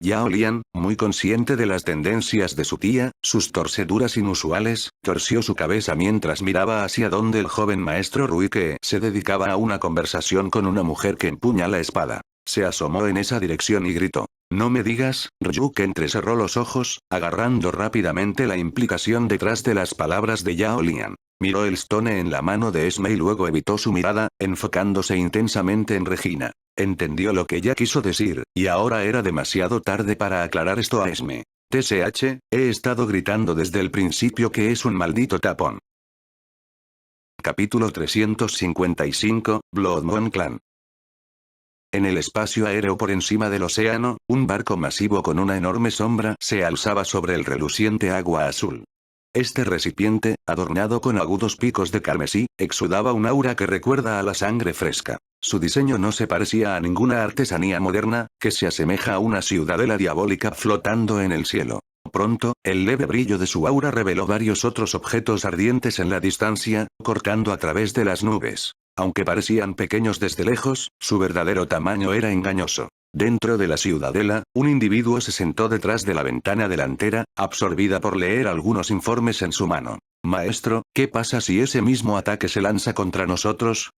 Yao Lian, muy consciente de las tendencias de su tía, sus torceduras inusuales, torció su cabeza mientras miraba hacia donde el joven maestro Ruike se dedicaba a una conversación con una mujer que empuña la espada. Se asomó en esa dirección y gritó. No me digas, Ryuk entrecerró los ojos, agarrando rápidamente la implicación detrás de las palabras de Yao Lian. Miró el stone en la mano de Esme y luego evitó su mirada, enfocándose intensamente en Regina. Entendió lo que ella quiso decir, y ahora era demasiado tarde para aclarar esto a Esme. TSH, he estado gritando desde el principio que es un maldito tapón. Capítulo 355, Blood Moon Clan. En el espacio aéreo por encima del océano, un barco masivo con una enorme sombra se alzaba sobre el reluciente agua azul. Este recipiente, adornado con agudos picos de carmesí, exudaba un aura que recuerda a la sangre fresca. Su diseño no se parecía a ninguna artesanía moderna, que se asemeja a una ciudadela diabólica flotando en el cielo. Pronto, el leve brillo de su aura reveló varios otros objetos ardientes en la distancia, cortando a través de las nubes. Aunque parecían pequeños desde lejos, su verdadero tamaño era engañoso. Dentro de la ciudadela, un individuo se sentó detrás de la ventana delantera, absorbida por leer algunos informes en su mano. Maestro, ¿qué pasa si ese mismo ataque se lanza contra nosotros?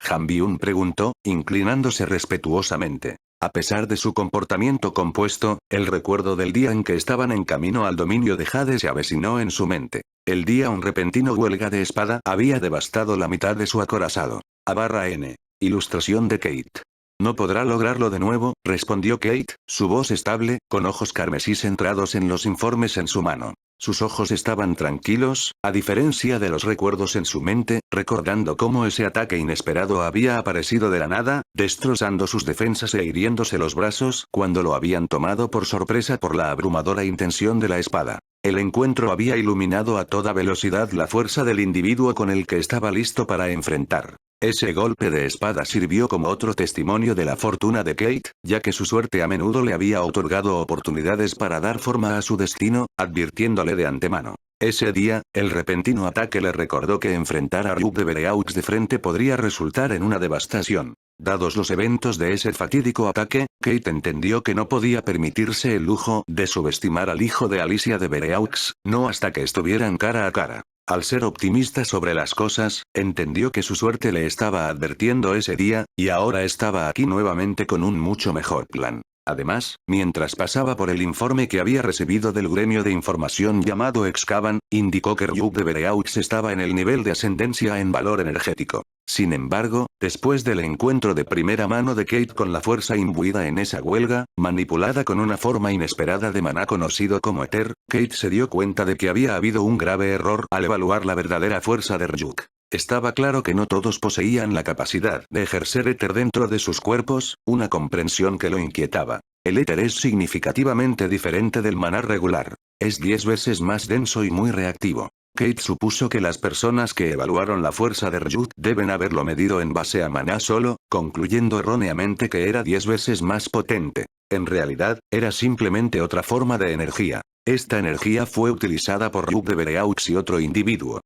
Han Byun preguntó, inclinándose respetuosamente. A pesar de su comportamiento compuesto, el recuerdo del día en que estaban en camino al dominio de Jade se avecinó en su mente. El día un repentino huelga de espada había devastado la mitad de su acorazado. /N. Ilustración de Kate. No podrá lograrlo de nuevo, respondió Kate, su voz estable, con ojos carmesí centrados en los informes en su mano. Sus ojos estaban tranquilos, a diferencia de los recuerdos en su mente, recordando cómo ese ataque inesperado había aparecido de la nada, destrozando sus defensas e hiriéndose los brazos cuando lo habían tomado por sorpresa por la abrumadora intención de la espada. El encuentro había iluminado a toda velocidad la fuerza del individuo con el que estaba listo para enfrentar. Ese golpe de espada sirvió como otro testimonio de la fortuna de Kate, ya que su suerte a menudo le había otorgado oportunidades para dar forma a su destino, advirtiéndole de antemano. Ese día, el repentino ataque le recordó que enfrentar a Ryuk de Bereux de frente podría resultar en una devastación. Dados los eventos de ese fatídico ataque, Kate entendió que no podía permitirse el lujo de subestimar al hijo de Alicia de Bereux, no hasta que estuvieran cara a cara. Al ser optimista sobre las cosas, entendió que su suerte le estaba advirtiendo ese día, y ahora estaba aquí nuevamente con un mucho mejor plan. Además, mientras pasaba por el informe que había recibido del gremio de información llamado Excavan, indicó que Ryuk de Bereux estaba en el nivel de ascendencia en valor energético. Sin embargo, después del encuentro de primera mano de Kate con la fuerza imbuida en esa huelga, manipulada con una forma inesperada de maná conocido como Ether, Kate se dio cuenta de que había habido un grave error al evaluar la verdadera fuerza de Ryuk. Estaba claro que no todos poseían la capacidad de ejercer éter dentro de sus cuerpos, una comprensión que lo inquietaba. El éter es significativamente diferente del maná regular. Es 10 veces más denso y muy reactivo. Kate supuso que las personas que evaluaron la fuerza de Ryuk deben haberlo medido en base a maná solo, concluyendo erróneamente que era 10 veces más potente. En realidad, era simplemente otra forma de energía. Esta energía fue utilizada por Ryuk de Bereux y otro individuo.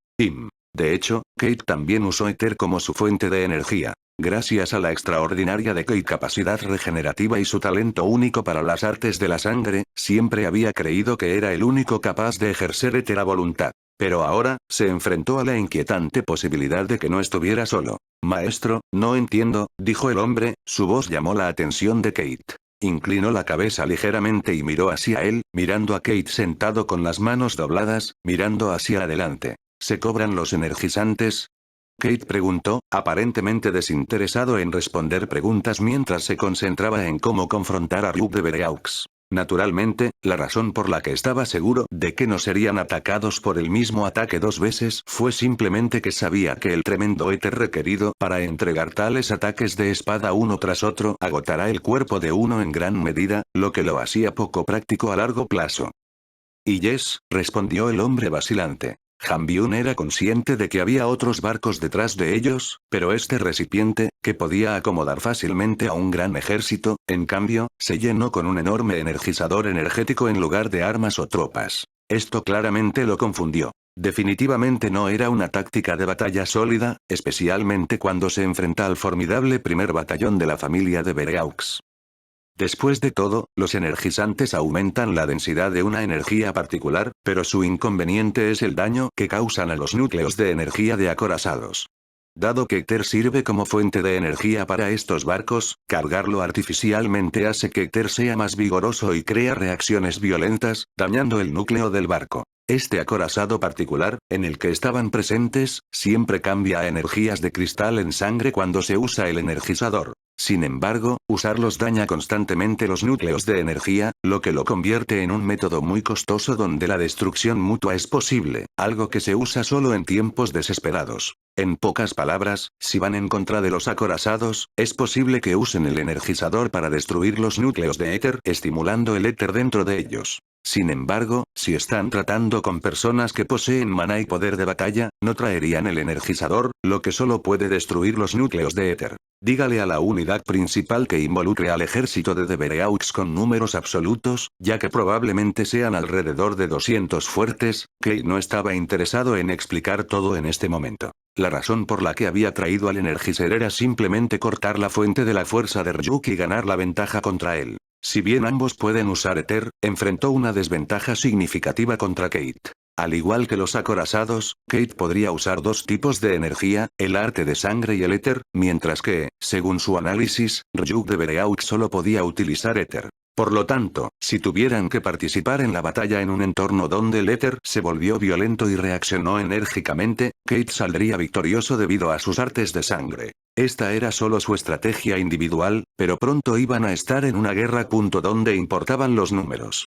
De hecho, Kate también usó éter como su fuente de energía. Gracias a la extraordinaria de Kate capacidad regenerativa y su talento único para las artes de la sangre, siempre había creído que era el único capaz de ejercer éter a voluntad. Pero ahora, se enfrentó a la inquietante posibilidad de que no estuviera solo. Maestro, no entiendo, dijo el hombre, su voz llamó la atención de Kate. Inclinó la cabeza ligeramente y miró hacia él, mirando a Kate sentado con las manos dobladas, mirando hacia adelante. ¿Se cobran los energizantes? Kate preguntó, aparentemente desinteresado en responder preguntas mientras se concentraba en cómo confrontar a Ryuk de Bereux. Naturalmente, la razón por la que estaba seguro de que no serían atacados por el mismo ataque 2 veces fue simplemente que sabía que el tremendo éter requerido para entregar tales ataques de espada uno tras otro agotará el cuerpo de uno en gran medida, lo que lo hacía poco práctico a largo plazo. Y yes, respondió el hombre vacilante. Han-byun era consciente de que había otros barcos detrás de ellos, pero este recipiente, que podía acomodar fácilmente a un gran ejército, en cambio, se llenó con un enorme energizador energético en lugar de armas o tropas. Esto claramente lo confundió. Definitivamente no era una táctica de batalla sólida, especialmente cuando se enfrenta al formidable primer batallón de la familia de Bereux. Después de todo, los energizantes aumentan la densidad de una energía particular, pero su inconveniente es el daño que causan a los núcleos de energía de acorazados. Dado que Ether sirve como fuente de energía para estos barcos, cargarlo artificialmente hace que Ether sea más vigoroso y crea reacciones violentas, dañando el núcleo del barco. Este acorazado particular, en el que estaban presentes, siempre cambia a energías de cristal en sangre cuando se usa el energizador. Sin embargo, usarlos daña constantemente los núcleos de energía, lo que lo convierte en un método muy costoso donde la destrucción mutua es posible, algo que se usa solo en tiempos desesperados. En pocas palabras, si van en contra de los acorazados, es posible que usen el energizador para destruir los núcleos de éter, estimulando el éter dentro de ellos. Sin embargo, si están tratando con personas que poseen maná y poder de batalla, no traerían el energizador, lo que solo puede destruir los núcleos de éter. Dígale a la unidad principal que involucre al ejército de Bereux con números absolutos, ya que probablemente sean alrededor de 200 fuertes, que no estaba interesado en explicar todo en este momento. La razón por la que había traído al Energizer era simplemente cortar la fuente de la fuerza de Ryuk y ganar la ventaja contra él. Si bien ambos pueden usar éter, enfrentó una desventaja significativa contra Kate. Al igual que los acorazados, Kate podría usar 2 tipos de energía, el arte de sangre y el éter, mientras que, según su análisis, Ryuk de Bereux solo podía utilizar éter. Por lo tanto, si tuvieran que participar en la batalla en un entorno donde el éter se volvió violento y reaccionó enérgicamente, Kate saldría victorioso debido a sus artes de sangre. Esta era solo su estrategia individual, pero pronto iban a estar en una guerra donde importaban los números.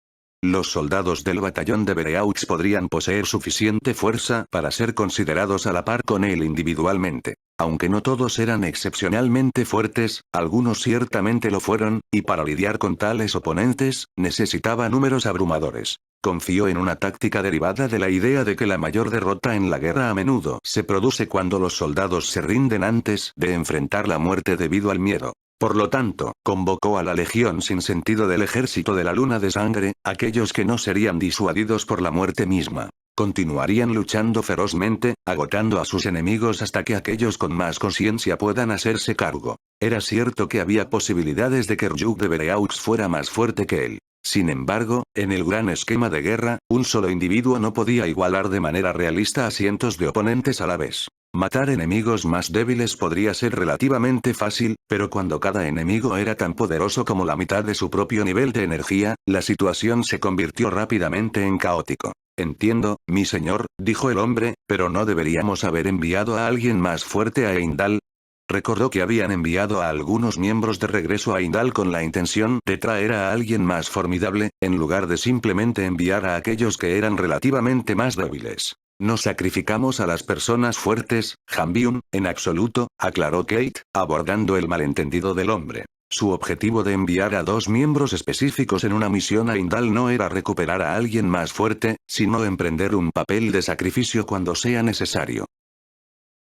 Los soldados del batallón de Bereux podrían poseer suficiente fuerza para ser considerados a la par con él individualmente. Aunque no todos eran excepcionalmente fuertes, algunos ciertamente lo fueron, y para lidiar con tales oponentes, necesitaba números abrumadores. Confió en una táctica derivada de la idea de que la mayor derrota en la guerra a menudo se produce cuando los soldados se rinden antes de enfrentar la muerte debido al miedo. Por lo tanto, convocó a la Legión sin sentido del Ejército de la Luna de Sangre, aquellos que no serían disuadidos por la muerte misma. Continuarían luchando ferozmente, agotando a sus enemigos hasta que aquellos con más conciencia puedan hacerse cargo. Era cierto que había posibilidades de que Ryuk de Bereux fuera más fuerte que él. Sin embargo, en el gran esquema de guerra, un solo individuo no podía igualar de manera realista a cientos de oponentes a la vez. Matar enemigos más débiles podría ser relativamente fácil, pero cuando cada enemigo era tan poderoso como la mitad de su propio nivel de energía, la situación se convirtió rápidamente en caótico. Entiendo, mi señor, dijo el hombre, pero ¿no deberíamos haber enviado a alguien más fuerte a Heimdall? Recordó que habían enviado a algunos miembros de regreso a Heimdall con la intención de traer a alguien más formidable, en lugar de simplemente enviar a aquellos que eran relativamente más débiles. No sacrificamos a las personas fuertes, Han-byun, en absoluto, aclaró Kate, abordando el malentendido del hombre. Su objetivo de enviar a 2 miembros específicos en una misión a Heimdall no era recuperar a alguien más fuerte, sino emprender un papel de sacrificio cuando sea necesario.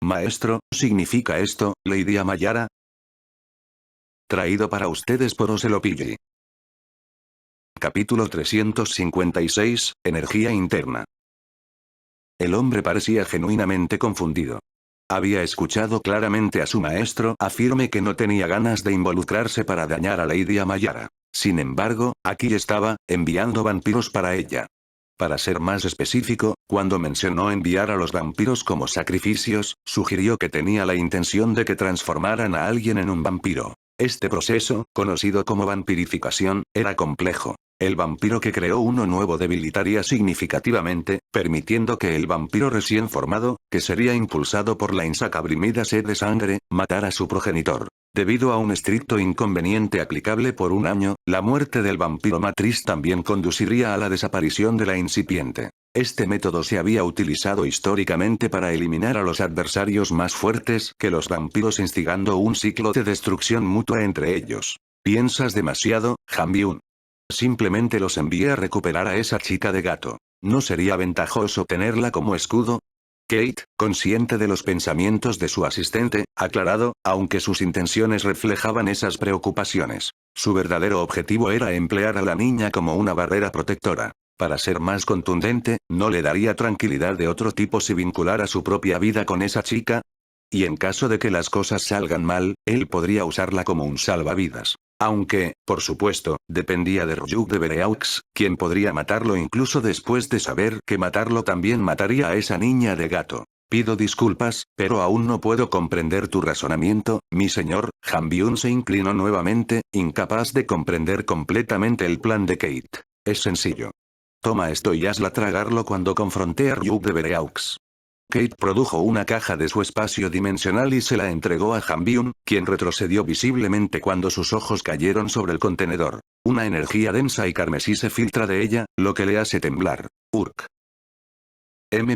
Maestro, ¿significa esto, Lady Amayara? Traído para ustedes por Ocelopilli. Capítulo 356, Energía interna. El hombre parecía genuinamente confundido. Había escuchado claramente a su maestro afirme que no tenía ganas de involucrarse para dañar a Lady Amayara. Sin embargo, aquí estaba, enviando vampiros para ella. Para ser más específico, cuando mencionó enviar a los vampiros como sacrificios, sugirió que tenía la intención de que transformaran a alguien en un vampiro. Este proceso, conocido como vampirificación, era complejo. El vampiro que creó uno nuevo debilitaría significativamente, permitiendo que el vampiro recién formado, que sería impulsado por la insacabrimida sed de sangre, matara a su progenitor. Debido a un estricto inconveniente aplicable por un año, la muerte del vampiro matriz también conduciría a la desaparición de la incipiente. Este método se había utilizado históricamente para eliminar a los adversarios más fuertes que los vampiros, instigando un ciclo de destrucción mutua entre ellos. ¿Piensas demasiado, Han-byun? Simplemente los envié a recuperar a esa chica de gato. ¿No sería ventajoso tenerla como escudo? Kate, consciente de los pensamientos de su asistente, aclarado, aunque sus intenciones reflejaban esas preocupaciones. Su verdadero objetivo era emplear a la niña como una barrera protectora. Para ser más contundente, no le daría tranquilidad de otro tipo si vinculara su propia vida con esa chica. Y en caso de que las cosas salgan mal, él podría usarla como un salvavidas. Aunque, por supuesto, dependía de Ryuk de Bereaux, quien podría matarlo incluso después de saber que matarlo también mataría a esa niña de gato. Pido disculpas, pero aún no puedo comprender tu razonamiento, mi señor. Han-byun se inclinó nuevamente, incapaz de comprender completamente el plan de Kate. Es sencillo. Toma esto y hazla tragarlo. Cuando confronté a Ryuk de Bereaux, Kate produjo una caja de su espacio dimensional y se la entregó a Han-byun, quien retrocedió visiblemente cuando sus ojos cayeron sobre el contenedor. Una energía densa y carmesí se filtra de ella, lo que le hace temblar. Urk.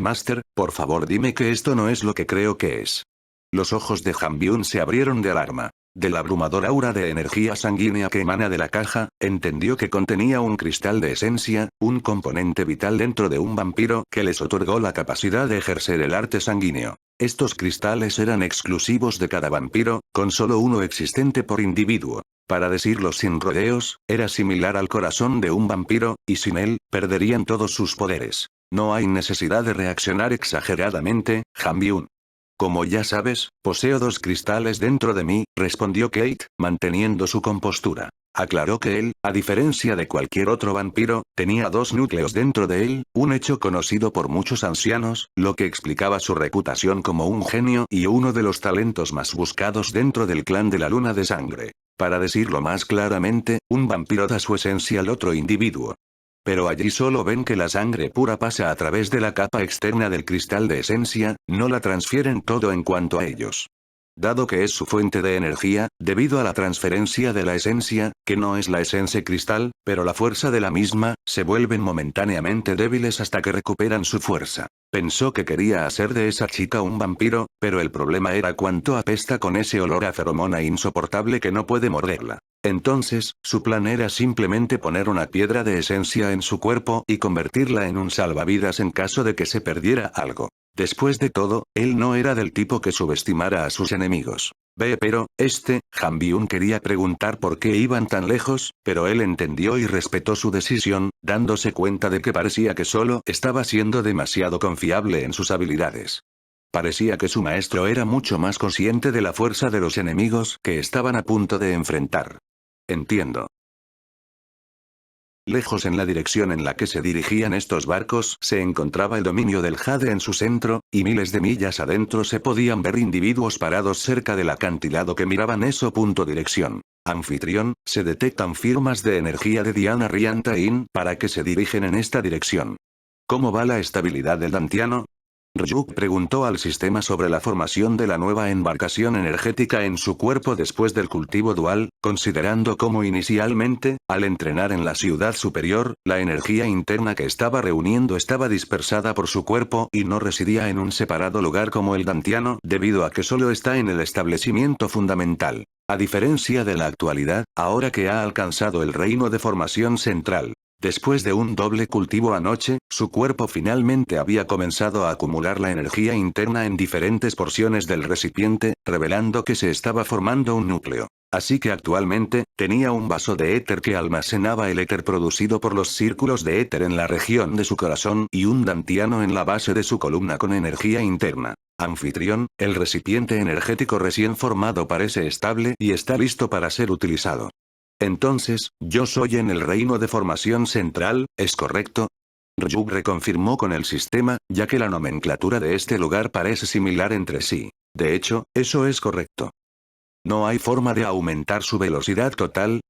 Master, por favor dime que esto no es lo que creo que es. Los ojos de Han-byun se abrieron de alarma. De la abrumadora aura de energía sanguínea que emana de la caja, entendió que contenía un cristal de esencia, un componente vital dentro de un vampiro que les otorgó la capacidad de ejercer el arte sanguíneo. Estos cristales eran exclusivos de cada vampiro, con solo uno existente por individuo. Para decirlo sin rodeos, era similar al corazón de un vampiro, y sin él, perderían todos sus poderes. No hay necesidad de reaccionar exageradamente, Han-byun. Como ya sabes, poseo 2 cristales dentro de mí, respondió Kate, manteniendo su compostura. Aclaró que él, a diferencia de cualquier otro vampiro, tenía 2 núcleos dentro de él, un hecho conocido por muchos ancianos, lo que explicaba su reputación como un genio y uno de los talentos más buscados dentro del clan de la luna de sangre. Para decirlo más claramente, un vampiro da su esencia al otro individuo. Pero allí solo ven que la sangre pura pasa a través de la capa externa del cristal de esencia, no la transfieren todo en cuanto a ellos. Dado que es su fuente de energía, debido a la transferencia de la esencia, que no es la esencia cristal, pero la fuerza de la misma, se vuelven momentáneamente débiles hasta que recuperan su fuerza. Pensó que quería hacer de esa chica un vampiro, pero el problema era cuánto apesta con ese olor a feromona insoportable que no puede morderla. Entonces, su plan era simplemente poner una piedra de esencia en su cuerpo y convertirla en un salvavidas en caso de que se perdiera algo. Después de todo, él no era del tipo que subestimara a sus enemigos. Pero, Han-byun quería preguntar por qué iban tan lejos, pero él entendió y respetó su decisión, dándose cuenta de que parecía que solo estaba siendo demasiado confiable en sus habilidades. Parecía que su maestro era mucho más consciente de la fuerza de los enemigos que estaban a punto de enfrentar. Entiendo. Lejos en la dirección en la que se dirigían estos barcos se encontraba el dominio del Jade en su centro, y miles de millas adentro se podían ver individuos parados cerca del acantilado que miraban eso. Dirección. Anfitrión, se detectan firmas de energía de Diana Riantain para que se dirigen en esta dirección. ¿Cómo va la estabilidad del Dantiano? Ryuk preguntó al sistema sobre la formación de la nueva embarcación energética en su cuerpo después del cultivo dual, considerando cómo inicialmente, al entrenar en la ciudad superior, la energía interna que estaba reuniendo estaba dispersada por su cuerpo y no residía en un separado lugar como el Dantiano, debido a que solo está en el establecimiento fundamental. A diferencia de la actualidad, ahora que ha alcanzado el reino de formación central. Después de un doble cultivo anoche, su cuerpo finalmente había comenzado a acumular la energía interna en diferentes porciones del recipiente, revelando que se estaba formando un núcleo. Así que actualmente, tenía un vaso de éter que almacenaba el éter producido por los círculos de éter en la región de su corazón y un dantiano en la base de su columna con energía interna. Anfitrión, el recipiente energético recién formado parece estable y está listo para ser utilizado. Entonces, yo soy en el reino de formación central, ¿es correcto? Ryuk reconfirmó con el sistema, ya que la nomenclatura de este lugar parece similar entre sí. De hecho, eso es correcto. ¿No hay forma de aumentar su velocidad total?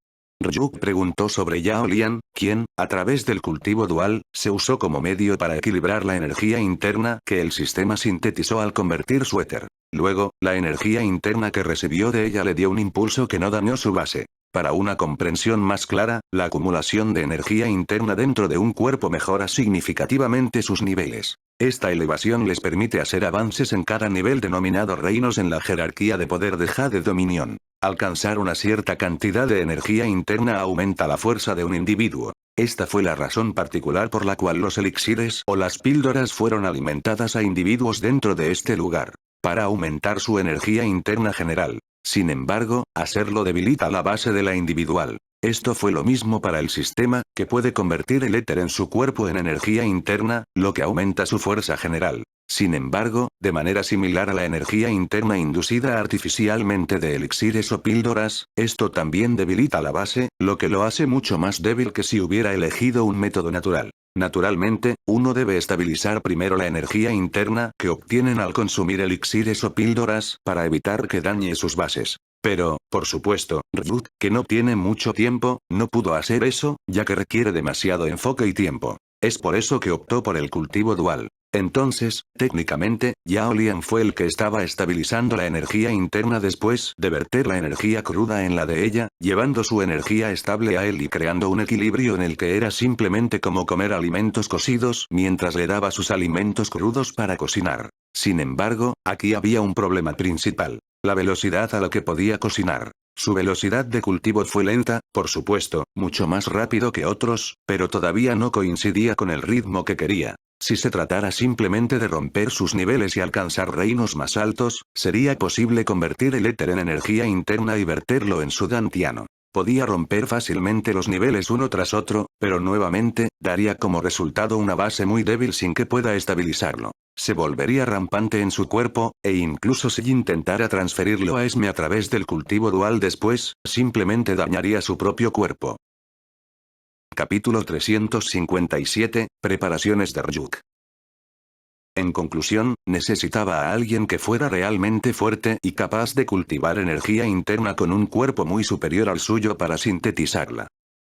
Ryuk preguntó sobre Yao Lian, quien, a través del cultivo dual, se usó como medio para equilibrar la energía interna que el sistema sintetizó al convertir su éter. Luego, la energía interna que recibió de ella le dio un impulso que no dañó su base. Para una comprensión más clara, la acumulación de energía interna dentro de un cuerpo mejora significativamente sus niveles. Esta elevación les permite hacer avances en cada nivel denominado reinos en la jerarquía de poder de Jade Dominion. Alcanzar una cierta cantidad de energía interna aumenta la fuerza de un individuo. Esta fue la razón particular por la cual los elixires o las píldoras fueron alimentadas a individuos dentro de este lugar, para aumentar su energía interna general. Sin embargo, hacerlo debilita la base de la individual. Esto fue lo mismo para el sistema, que puede convertir el éter en su cuerpo en energía interna, lo que aumenta su fuerza general. Sin embargo, de manera similar a la energía interna inducida artificialmente de elixires o píldoras, esto también debilita la base, lo que lo hace mucho más débil que si hubiera elegido un método natural. Naturalmente, uno debe estabilizar primero la energía interna que obtienen al consumir elixires o píldoras para evitar que dañe sus bases. Pero, por supuesto, Ryuk, que no tiene mucho tiempo, no pudo hacer eso, ya que requiere demasiado enfoque y tiempo. Es por eso que optó por el cultivo dual. Entonces, técnicamente, Yao Lian fue el que estaba estabilizando la energía interna después de verter la energía cruda en la de ella, llevando su energía estable a él y creando un equilibrio en el que era simplemente como comer alimentos cocidos mientras le daba sus alimentos crudos para cocinar. Sin embargo, aquí había un problema principal: la velocidad a la que podía cocinar. Su velocidad de cultivo fue lenta, por supuesto, mucho más rápido que otros, pero todavía no coincidía con el ritmo que quería. Si se tratara simplemente de romper sus niveles y alcanzar reinos más altos, sería posible convertir el éter en energía interna y verterlo en su dantiano. Podía romper fácilmente los niveles uno tras otro, pero nuevamente, daría como resultado una base muy débil sin que pueda estabilizarlo. Se volvería rampante en su cuerpo, e incluso si intentara transferirlo a Esme a través del cultivo dual después, simplemente dañaría su propio cuerpo. Capítulo 357, Preparaciones de Ryuk. En conclusión, necesitaba a alguien que fuera realmente fuerte y capaz de cultivar energía interna con un cuerpo muy superior al suyo para sintetizarla.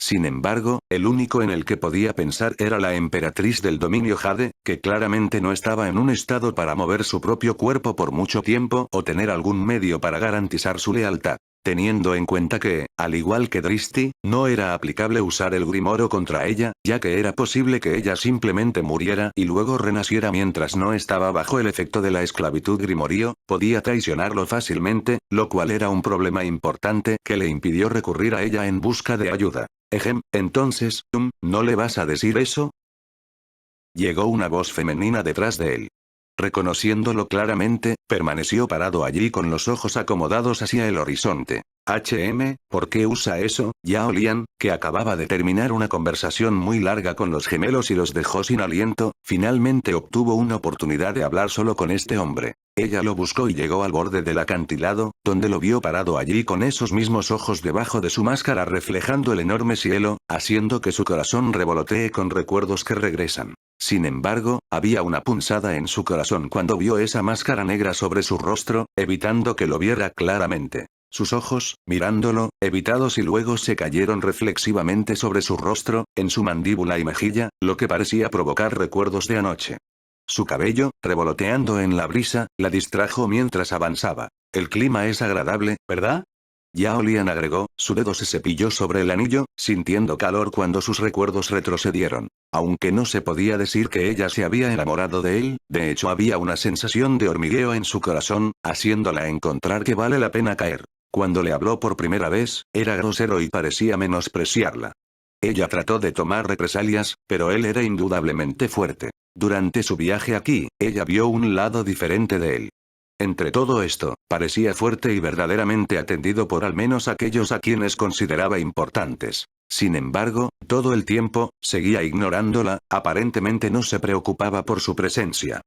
Sin embargo, el único en el que podía pensar era la emperatriz del dominio Jade, que claramente no estaba en un estado para mover su propio cuerpo por mucho tiempo o tener algún medio para garantizar su lealtad. Teniendo en cuenta que, al igual que Dristy, no era aplicable usar el Grimoro contra ella, ya que era posible que ella simplemente muriera y luego renaciera mientras no estaba bajo el efecto de la esclavitud Grimorio, podía traicionarlo fácilmente, lo cual era un problema importante que le impidió recurrir a ella en busca de ayuda. Entonces, ¿no le vas a decir eso? Llegó una voz femenina detrás de él. Reconociéndolo claramente, permaneció parado allí con los ojos acomodados hacia el horizonte. ¿Por qué usa eso? Yao Lian, que acababa de terminar una conversación muy larga con los gemelos y los dejó sin aliento, finalmente obtuvo una oportunidad de hablar solo con este hombre. Ella lo buscó y llegó al borde del acantilado, donde lo vio parado allí con esos mismos ojos debajo de su máscara reflejando el enorme cielo, haciendo que su corazón revolotee con recuerdos que regresan. Sin embargo, había una punzada en su corazón cuando vio esa máscara negra sobre su rostro, evitando que lo viera claramente. Sus ojos, mirándolo, evitados y luego se cayeron reflexivamente sobre su rostro, en su mandíbula y mejilla, lo que parecía provocar recuerdos de anoche. Su cabello, revoloteando en la brisa, la distrajo mientras avanzaba. El clima es agradable, ¿verdad? Yao Lian agregó, su dedo se cepilló sobre el anillo, sintiendo calor cuando sus recuerdos retrocedieron. Aunque no se podía decir que ella se había enamorado de él, de hecho había una sensación de hormigueo en su corazón, haciéndola encontrar que vale la pena caer. Cuando le habló por primera vez, era grosero y parecía menospreciarla. Ella trató de tomar represalias, pero él era indudablemente fuerte. Durante su viaje aquí, ella vio un lado diferente de él. Entre todo esto, parecía fuerte y verdaderamente atendido por al menos aquellos a quienes consideraba importantes. Sin embargo, todo el tiempo, seguía ignorándola, aparentemente no se preocupaba por su presencia.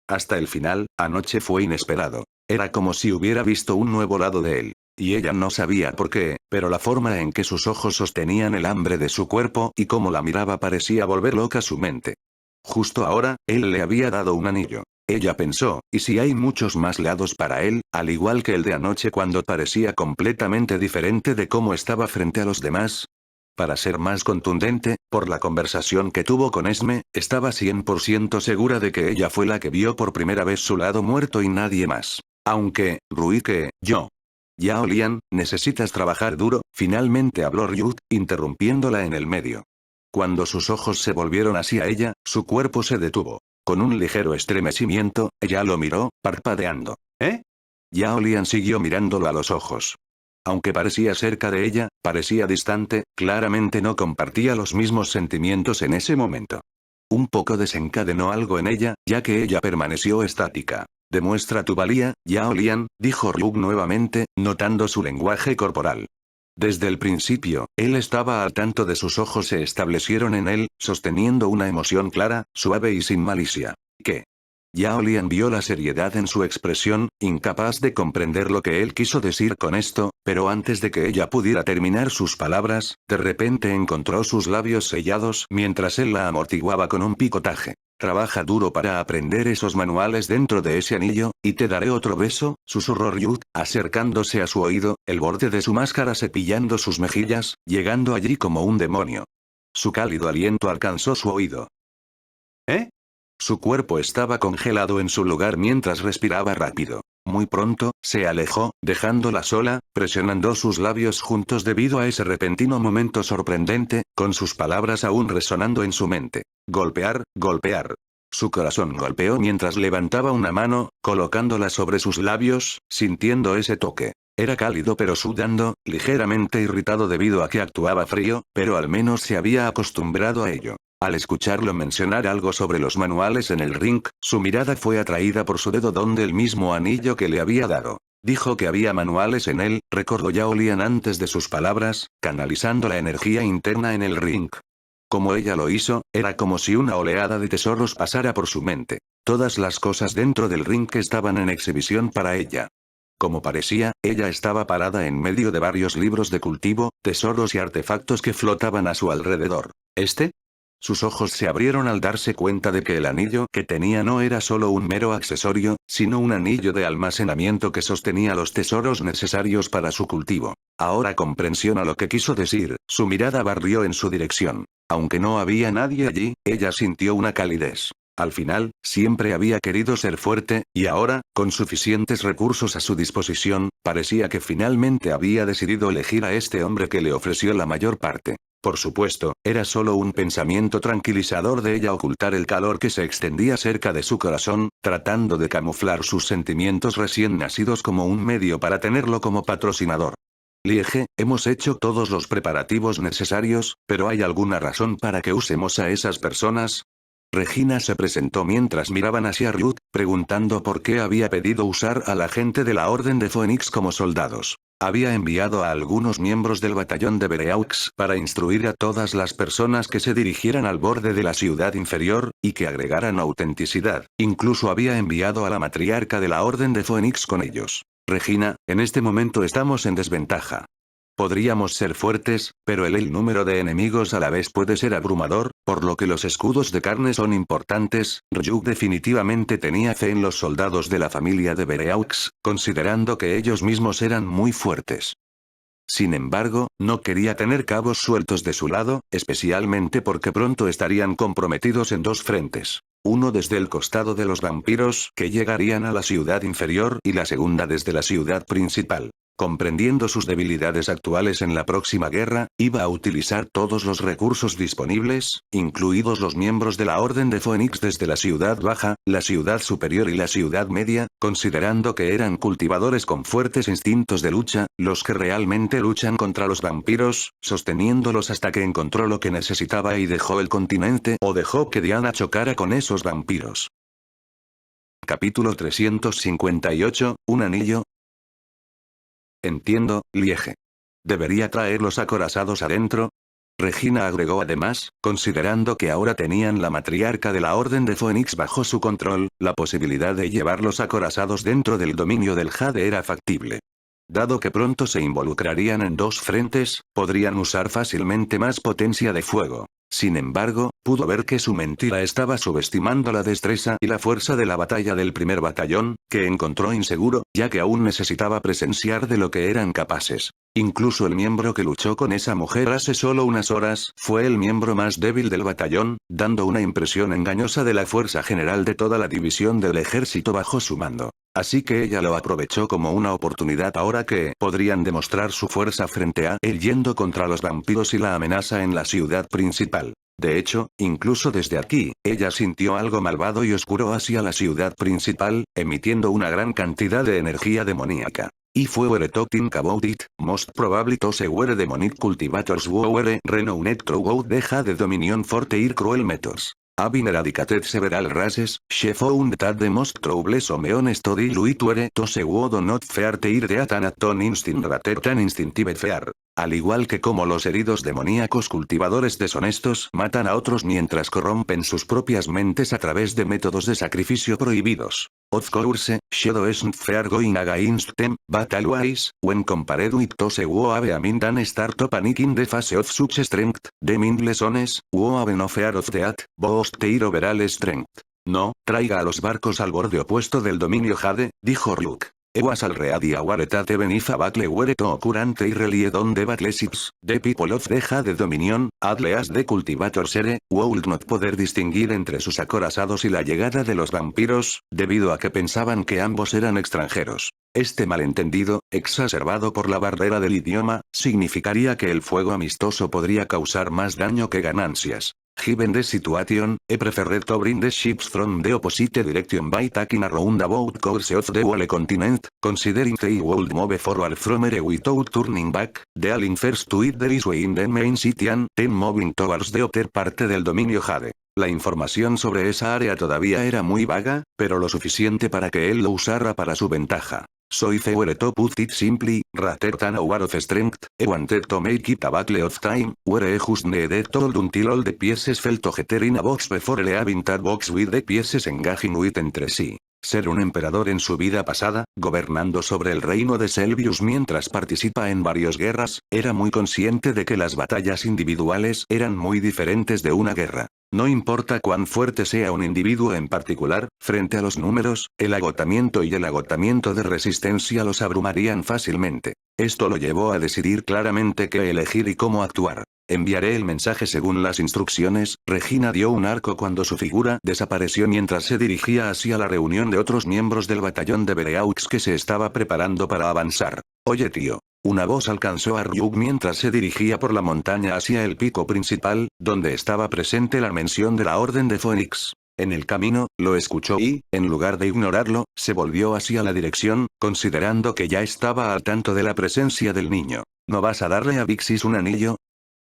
Hasta el final, anoche fue inesperado. Era como si hubiera visto un nuevo lado de él. Y ella no sabía por qué, pero la forma en que sus ojos sostenían el hambre de su cuerpo y cómo la miraba parecía volver loca su mente. Justo ahora, él le había dado un anillo. Ella pensó, ¿y si hay muchos más lados para él, al igual que el de anoche cuando parecía completamente diferente de cómo estaba frente a los demás? Para ser más contundente, por la conversación que tuvo con Esme, estaba 100% segura de que ella fue la que vio por primera vez su lado muerto y nadie más. Aunque, Ruike, yo. Yao Lian, necesitas trabajar duro, finalmente habló Ryuk, interrumpiéndola en el medio. Cuando sus ojos se volvieron hacia ella, su cuerpo se detuvo. Con un ligero estremecimiento, ella lo miró, parpadeando. ¿Eh? Yao Lian siguió mirándolo a los ojos. Aunque parecía cerca de ella, parecía distante, claramente no compartía los mismos sentimientos en ese momento. Un poco desencadenó algo en ella, ya que ella permaneció estática. Demuestra tu valía, Yao Lian, dijo Ryuk nuevamente, notando su lenguaje corporal. Desde el principio, él estaba al tanto de sus ojos se establecieron en él, sosteniendo una emoción clara, suave y sin malicia. ¿Qué? Yao Lian vio la seriedad en su expresión, incapaz de comprender lo que él quiso decir con esto, pero antes de que ella pudiera terminar sus palabras, de repente encontró sus labios sellados mientras él la amortiguaba con un picotaje. Trabaja duro para aprender esos manuales dentro de ese anillo, y te daré otro beso, susurró Ryuk, acercándose a su oído, el borde de su máscara cepillando sus mejillas, llegando allí como un demonio. Su cálido aliento alcanzó su oído. ¿Eh? Su cuerpo estaba congelado en su lugar mientras respiraba rápido. Muy pronto, se alejó, dejándola sola, presionando sus labios juntos debido a ese repentino momento sorprendente, con sus palabras aún resonando en su mente. Golpear, golpear. Su corazón golpeó mientras levantaba una mano, colocándola sobre sus labios, sintiendo ese toque. Era cálido pero sudando, ligeramente irritado debido a que actuaba frío, pero al menos se había acostumbrado a ello. Al escucharlo mencionar algo sobre los manuales en el ring, su mirada fue atraída por su dedo donde el mismo anillo que le había dado. Dijo que había manuales en él, recordó Yao Lian antes de sus palabras, canalizando la energía interna en el ring. Como ella lo hizo, era como si una oleada de tesoros pasara por su mente. Todas las cosas dentro del ring estaban en exhibición para ella. Como parecía, ella estaba parada en medio de varios libros de cultivo, tesoros y artefactos que flotaban a su alrededor. Sus ojos se abrieron al darse cuenta de que el anillo que tenía no era solo un mero accesorio, sino un anillo de almacenamiento que sostenía los tesoros necesarios para su cultivo. Ahora comprensión a lo que quiso decir, su mirada barrió en su dirección. Aunque no había nadie allí, ella sintió una calidez. Al final, siempre había querido ser fuerte, y ahora, con suficientes recursos a su disposición, parecía que finalmente había decidido elegir a este hombre que le ofreció la mayor parte. Por supuesto, era solo un pensamiento tranquilizador de ella ocultar el calor que se extendía cerca de su corazón, tratando de camuflar sus sentimientos recién nacidos como un medio para tenerlo como patrocinador. Liege, hemos hecho todos los preparativos necesarios, pero ¿hay alguna razón para que usemos a esas personas? Regina se presentó mientras miraban hacia Ryuk, preguntando por qué había pedido usar a la gente de la Orden de Phoenix como soldados. Había enviado a algunos miembros del batallón de Bereaux para instruir a todas las personas que se dirigieran al borde de la ciudad inferior, y que agregaran autenticidad. Incluso había enviado a la matriarca de la Orden de Phoenix con ellos. Regina, en este momento estamos en desventaja. Podríamos ser fuertes, pero el número de enemigos a la vez puede ser abrumador, por lo que los escudos de carne son importantes. Ryuk definitivamente tenía fe en los soldados de la familia de Bereaux, considerando que ellos mismos eran muy fuertes. Sin embargo, no quería tener cabos sueltos de su lado, especialmente porque pronto estarían comprometidos en dos frentes. Uno desde el costado de los vampiros que llegarían a la ciudad inferior y la segunda desde la ciudad principal. Comprendiendo sus debilidades actuales en la próxima guerra, iba a utilizar todos los recursos disponibles, incluidos los miembros de la Orden de Phoenix desde la ciudad baja, la ciudad superior y la ciudad media, considerando que eran cultivadores con fuertes instintos de lucha, los que realmente luchan contra los vampiros, sosteniéndolos hasta que encontró lo que necesitaba y dejó el continente o dejó que Diana chocara con esos vampiros. Capítulo 358, un anillo. Entiendo, Liege. ¿Debería traer los acorazados adentro? Regina agregó además, considerando que ahora tenían la matriarca de la Orden de Phoenix bajo su control, la posibilidad de llevar los acorazados dentro del dominio del Jade era factible. Dado que pronto se involucrarían en dos frentes, podrían usar fácilmente más potencia de fuego. Sin embargo, pudo ver que su mentira estaba subestimando la destreza y la fuerza de la batalla del primer batallón, que encontró inseguro, ya que aún necesitaba presenciar de lo que eran capaces. Incluso el miembro que luchó con esa mujer hace solo unas horas fue el miembro más débil del batallón, dando una impresión engañosa de la fuerza general de toda la división del ejército bajo su mando. Así que ella lo aprovechó como una oportunidad ahora que podrían demostrar su fuerza frente a él yendo contra los vampiros y la amenaza en la ciudad principal. De hecho, incluso desde aquí, ella sintió algo malvado y oscuro hacia la ciudad principal, emitiendo una gran cantidad de energía demoníaca. If we were talking about it, most probably those were demonic cultivators who were renowned throughout the Jade Dominion for their cruel methods. Having eradicated several races, she found that the most troublesome study luit were those who do not fear their death and act on instinct rather than instinctive fear. Al igual que como los heridos demoníacos cultivadores deshonestos matan a otros mientras corrompen sus propias mentes a través de métodos de sacrificio prohibidos. Of course, she doesn't fear going against them, but always, when compared with those who have a mind and start panicking the face of such strength, the mindless ones, who have no fear of death, boast their overall strength. No, traiga a los barcos al borde opuesto del dominio Jade, dijo Ryuk. Ewas already aware that even if a battle were to occur and they relied on the battleships, the people of the Jade Dominion, at least the cultivators ere, would not poder distinguir entre sus acorazados y la llegada de los vampiros, debido a que pensaban que ambos eran extranjeros. Este malentendido, exacerbado por la barrera del idioma, significaría que el fuego amistoso podría causar más daño que ganancias. Given the situation, I preferred to bring the ships from the opposite direction by taking a roundabout course of the whole continent, considering they would move forward from here without turning back, dealing first to it there is way in the main city and then moving towards the other parte del dominio Jade. La información sobre esa área todavía era muy vaga, pero lo suficiente para que él lo usara para su ventaja. So if I were to put it simply, rather than a war of strength, I wanted to make it a battle of time, where I just needed told until all the pieces fell together in a box before leaving that box with the pieces engaging with entre sí. Ser un emperador en su vida pasada, gobernando sobre el reino de Selvius mientras participa en varias guerras, era muy consciente de que las batallas individuales eran muy diferentes de una guerra. No importa cuán fuerte sea un individuo en particular, frente a los números, el agotamiento y el agotamiento de resistencia los abrumarían fácilmente. Esto lo llevó a decidir claramente qué elegir y cómo actuar. Enviaré el mensaje según las instrucciones. Regina dio un arco cuando su figura desapareció mientras se dirigía hacia la reunión de otros miembros del batallón de Bereaux que se estaba preparando para avanzar. Oye tío. Una voz alcanzó a Ryuk mientras se dirigía por la montaña hacia el pico principal, donde estaba presente la mención de la Orden de Phoenix. En el camino, lo escuchó y, en lugar de ignorarlo, se volvió hacia la dirección, considerando que ya estaba al tanto de la presencia del niño. ¿No vas a darle a Vixis un anillo?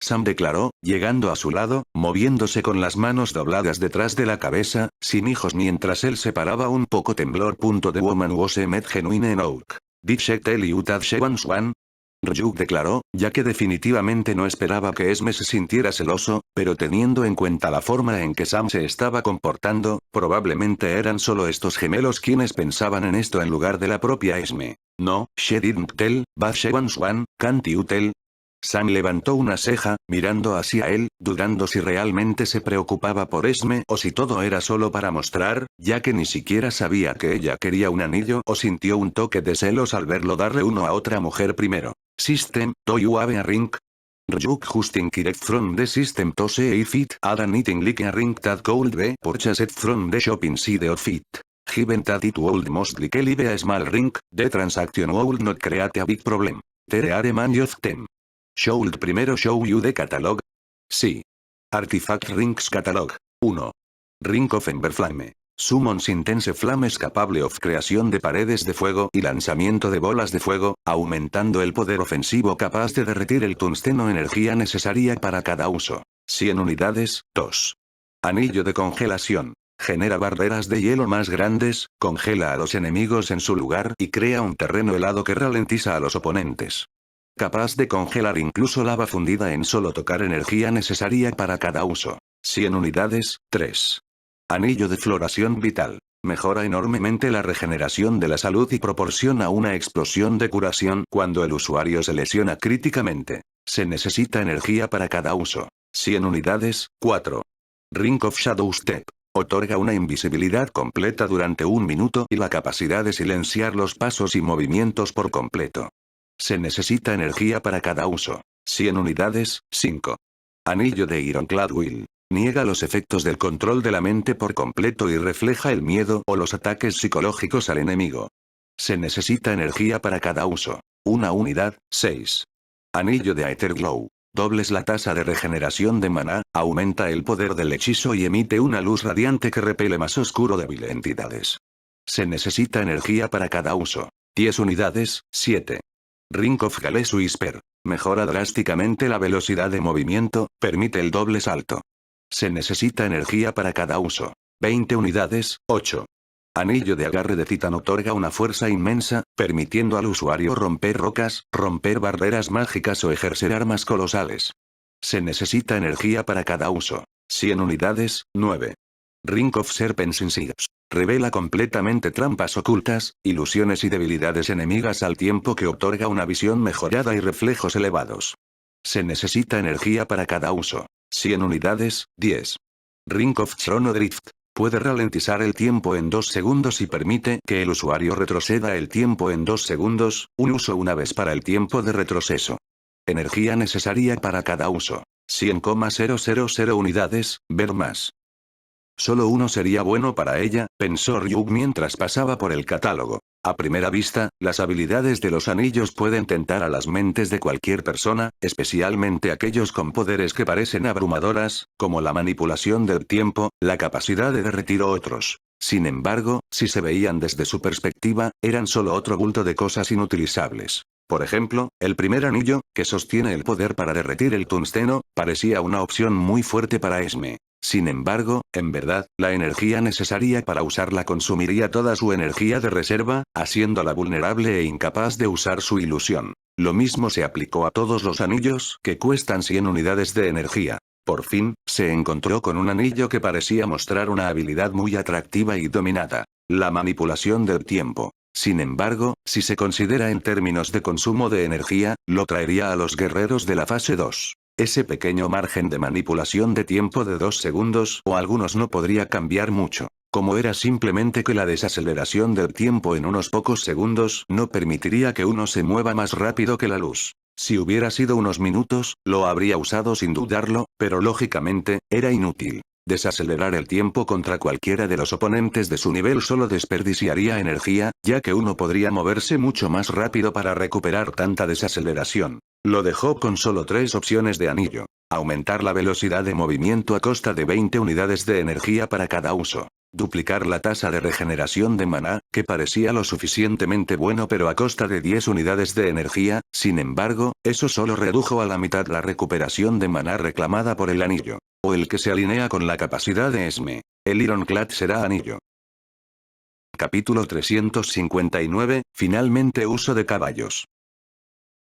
Sam declaró, llegando a su lado, moviéndose con las manos dobladas detrás de la cabeza, sin hijos mientras él se paraba un poco temblor. The woman was a met genuine in oak. Did she tell you that she wants one? Ryuk declaró, ya que definitivamente no esperaba que Esme se sintiera celoso, pero teniendo en cuenta la forma en que Sam se estaba comportando, probablemente eran solo estos gemelos quienes pensaban en esto en lugar de la propia Esme. No, she didn't tell, but she wants one, can't you tell? Sam levantó una ceja, mirando hacia él, dudando si realmente se preocupaba por Esme o si todo era solo para mostrar, ya que ni siquiera sabía que ella quería un anillo o sintió un toque de celos al verlo darle uno a otra mujer primero. System, do you have a ring? Ryuk just inquired from the system to see if it had anything like a ring that could be purchased from the shopping side of it. Given that it would most likely be a small ring, the transaction would not create a big problem. There are many of them. Should primero show you the catalog? Sí. Artifact Rings Catalog. 1. Ring of Emberflame. Summons intense flames capable of creación de paredes de fuego y lanzamiento de bolas de fuego, aumentando el poder ofensivo capaz de derretir el tungsteno energía necesaria para cada uso. 100 unidades. 2. Anillo de congelación. Genera barreras de hielo más grandes, congela a los enemigos en su lugar y crea un terreno helado que ralentiza a los oponentes. Capaz de congelar incluso lava fundida en solo tocar energía necesaria para cada uso. 100 unidades. 3. Anillo de floración vital. Mejora enormemente la regeneración de la salud y proporciona una explosión de curación cuando el usuario se lesiona críticamente. Se necesita energía para cada uso. 100 unidades, 4. Ring of Shadow Step. Otorga una invisibilidad completa durante 1 minuto y la capacidad de silenciar los pasos y movimientos por completo. Se necesita energía para cada uso. 100 unidades, 5. Anillo de Ironclad Will. Niega los efectos del control de la mente por completo y refleja el miedo o los ataques psicológicos al enemigo. Se necesita energía para cada uso. 1 unidad, 6. Anillo de Aetherglow. Dobles la tasa de regeneración de maná, aumenta el poder del hechizo y emite una luz radiante que repele más oscuro débil entidades. Se necesita energía para cada uso. 10 unidades, 7. Ring of Gales Whisper. Mejora drásticamente la velocidad de movimiento, permite el doble salto. Se necesita energía para cada uso. 20 unidades, 8. Anillo de agarre de titán otorga una fuerza inmensa, permitiendo al usuario romper rocas, romper barreras mágicas o ejercer armas colosales. Se necesita energía para cada uso. 100 unidades, 9. Ring of Serpents Insights. Revela completamente trampas ocultas, ilusiones y debilidades enemigas al tiempo que otorga una visión mejorada y reflejos elevados. Se necesita energía para cada uso. 100 unidades, 10. Ring of Chronodrift. Puede ralentizar el tiempo en 2 segundos y permite que el usuario retroceda el tiempo en 2 segundos, un uso una vez para el tiempo de retroceso. Energía necesaria para cada uso. 100,000 unidades, ver más. Solo uno sería bueno para ella, pensó Ryuk mientras pasaba por el catálogo. A primera vista, las habilidades de los anillos pueden tentar a las mentes de cualquier persona, especialmente aquellos con poderes que parecen abrumadoras, como la manipulación del tiempo, la capacidad de derretir otros. Sin embargo, si se veían desde su perspectiva, eran solo otro bulto de cosas inutilizables. Por ejemplo, el primer anillo, que sostiene el poder para derretir el tungsteno, parecía una opción muy fuerte para Esme. Sin embargo, en verdad, la energía necesaria para usarla consumiría toda su energía de reserva, haciéndola vulnerable e incapaz de usar su ilusión. Lo mismo se aplicó a todos los anillos, que cuestan 100 unidades de energía. Por fin, se encontró con un anillo que parecía mostrar una habilidad muy atractiva y dominada. La manipulación del tiempo. Sin embargo, si se considera en términos de consumo de energía, lo traería a los guerreros de la fase 2. Ese pequeño margen de manipulación de tiempo de 2 segundos o algunos no podría cambiar mucho. Como era simplemente que la desaceleración del tiempo en unos pocos segundos no permitiría que uno se mueva más rápido que la luz. Si hubiera sido unos minutos, lo habría usado sin dudarlo, pero lógicamente, era inútil. Desacelerar el tiempo contra cualquiera de los oponentes de su nivel solo desperdiciaría energía, ya que uno podría moverse mucho más rápido para recuperar tanta desaceleración. Lo dejó con solo 3 opciones de anillo. Aumentar la velocidad de movimiento a costa de 20 unidades de energía para cada uso. Duplicar la tasa de regeneración de maná, que parecía lo suficientemente bueno pero a costa de 10 unidades de energía, sin embargo, eso solo redujo a la mitad la recuperación de maná reclamada por el anillo. O el que se alinea con la capacidad de Esme. El Ironclad será anillo. Capítulo 359, finalmente uso de caballos.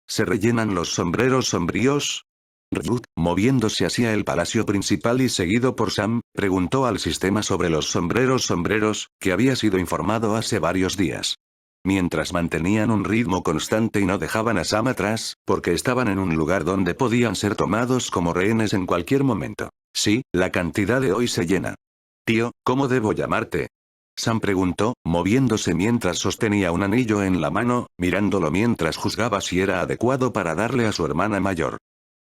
¿Se rellenan los sombreros sombríos? Ryuk, moviéndose hacia el palacio principal y seguido por Sam, preguntó al sistema sobre los sombreros, que había sido informado hace varios días. Mientras mantenían un ritmo constante y no dejaban a Sam atrás, porque estaban en un lugar donde podían ser tomados como rehenes en cualquier momento. Sí, la cantidad de hoy se llena. Tío, ¿cómo debo llamarte? Sam preguntó, moviéndose mientras sostenía un anillo en la mano, mirándolo mientras juzgaba si era adecuado para darle a su hermana mayor.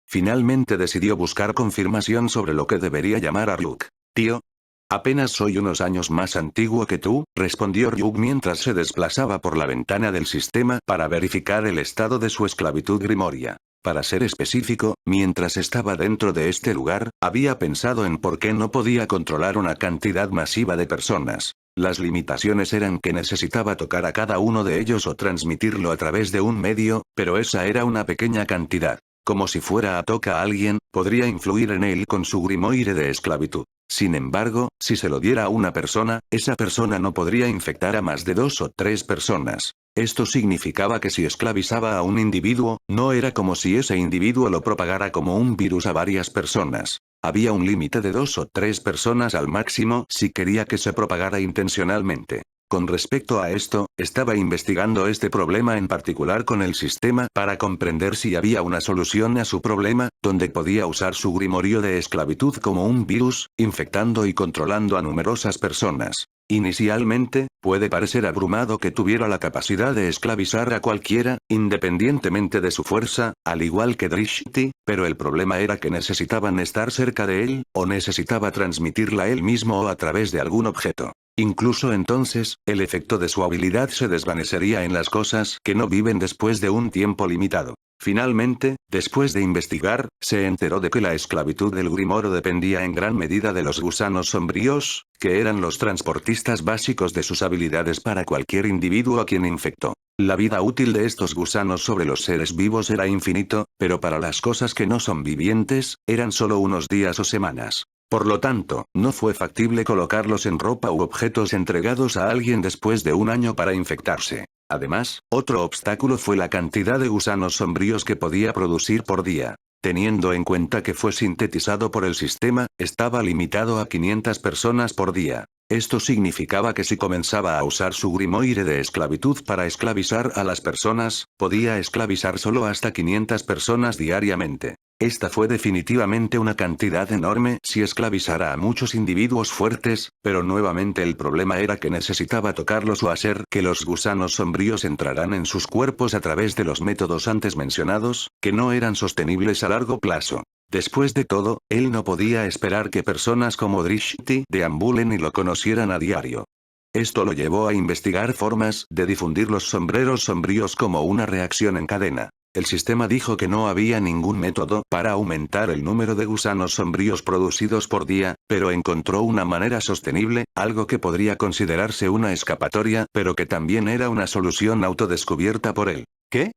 Finalmente decidió buscar confirmación sobre lo que debería llamar a Ryuk. Tío. Apenas soy unos años más antiguo que tú, respondió Ryuk mientras se desplazaba por la ventana del sistema para verificar el estado de su esclavitud grimoria. Para ser específico, mientras estaba dentro de este lugar, había pensado en por qué no podía controlar una cantidad masiva de personas. Las limitaciones eran que necesitaba tocar a cada uno de ellos o transmitirlo a través de un medio, pero esa era una pequeña cantidad. Como si fuera a tocar a alguien, podría influir en él con su grimoire de esclavitud. Sin embargo, si se lo diera a una persona, esa persona no podría infectar a más de 2 o 3 personas. Esto significaba que si esclavizaba a un individuo, no era como si ese individuo lo propagara como un virus a varias personas. Había un límite de 2 o 3 personas al máximo si quería que se propagara intencionalmente. Con respecto a esto, estaba investigando este problema en particular con el sistema para comprender si había una solución a su problema, donde podía usar su grimorio de esclavitud como un virus, infectando y controlando a numerosas personas. Inicialmente, puede parecer abrumado que tuviera la capacidad de esclavizar a cualquiera, independientemente de su fuerza, al igual que Drishti, pero el problema era que necesitaban estar cerca de él, o necesitaba transmitirla él mismo o a través de algún objeto. Incluso entonces, el efecto de su habilidad se desvanecería en las cosas que no viven después de un tiempo limitado. Finalmente, después de investigar, se enteró de que la esclavitud del Grimorio dependía en gran medida de los gusanos sombríos, que eran los transportistas básicos de sus habilidades para cualquier individuo a quien infectó. La vida útil de estos gusanos sobre los seres vivos era infinito, pero para las cosas que no son vivientes, eran solo unos días o semanas. Por lo tanto, no fue factible colocarlos en ropa u objetos entregados a alguien después de un año para infectarse. Además, otro obstáculo fue la cantidad de gusanos sombríos que podía producir por día. Teniendo en cuenta que fue sintetizado por el sistema, estaba limitado a 500 personas por día. Esto significaba que si comenzaba a usar su grimoire de esclavitud para esclavizar a las personas, podía esclavizar solo hasta 500 personas diariamente. Esta fue definitivamente una cantidad enorme si esclavizara a muchos individuos fuertes, pero nuevamente el problema era que necesitaba tocarlos o hacer que los gusanos sombríos entraran en sus cuerpos a través de los métodos antes mencionados, que no eran sostenibles a largo plazo. Después de todo, él no podía esperar que personas como Drishti deambulen y lo conocieran a diario. Esto lo llevó a investigar formas de difundir los sombreros sombríos como una reacción en cadena. El sistema dijo que no había ningún método para aumentar el número de gusanos sombríos producidos por día, pero encontró una manera sostenible, algo que podría considerarse una escapatoria, pero que también era una solución autodescubierta por él. ¿Qué?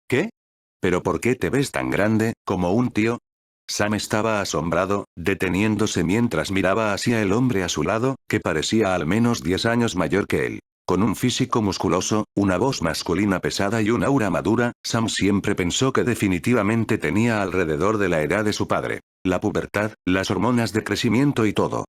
¿Qué? ¿Pero por qué te ves tan grande, como un tío? Sam estaba asombrado, deteniéndose mientras miraba hacia el hombre a su lado, que parecía al menos 10 años mayor que él. Con un físico musculoso, una voz masculina pesada y un aura madura, Sam siempre pensó que definitivamente tenía alrededor de la edad de su padre. La pubertad, las hormonas de crecimiento y todo.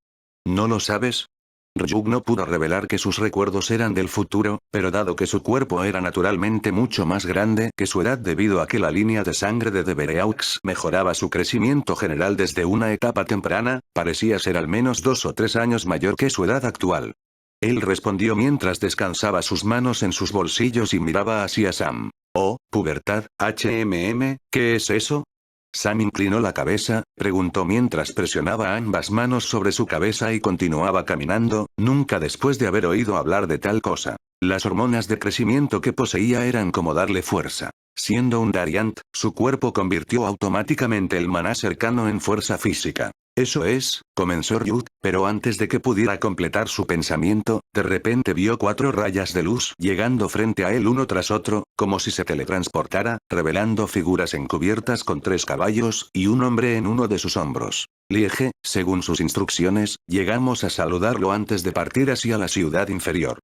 ¿No lo sabes? Ryuk no pudo revelar que sus recuerdos eran del futuro, pero dado que su cuerpo era naturalmente mucho más grande que su edad debido a que la línea de sangre de Devereux mejoraba su crecimiento general desde una etapa temprana, parecía ser al menos 2 o 3 años mayor que su edad actual. Él respondió mientras descansaba sus manos en sus bolsillos y miraba hacia Sam. Oh, pubertad, ¿qué es eso? Sam inclinó la cabeza, preguntó mientras presionaba ambas manos sobre su cabeza y continuaba caminando, nunca después de haber oído hablar de tal cosa. Las hormonas de crecimiento que poseía eran como darle fuerza. Siendo un Dariant, su cuerpo convirtió automáticamente el maná cercano en fuerza física. Eso es, comenzó Ryuk, pero antes de que pudiera completar su pensamiento, de repente vio 4 rayas de luz llegando frente a él uno tras otro, como si se teletransportara, revelando figuras encubiertas con 3 caballos y un hombre en uno de sus hombros. Liege, según sus instrucciones, llegamos a saludarlo antes de partir hacia la ciudad inferior.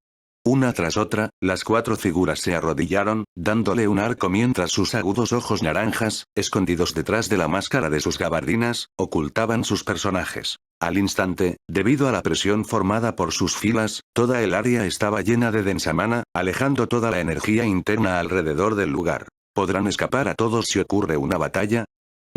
Una tras otra, las 4 figuras se arrodillaron, dándole un arco mientras sus agudos ojos naranjas, escondidos detrás de la máscara de sus gabardinas, ocultaban sus personajes. Al instante, debido a la presión formada por sus filas, toda el área estaba llena de densa mana, alejando toda la energía interna alrededor del lugar. ¿Podrán escapar a todos si ocurre una batalla?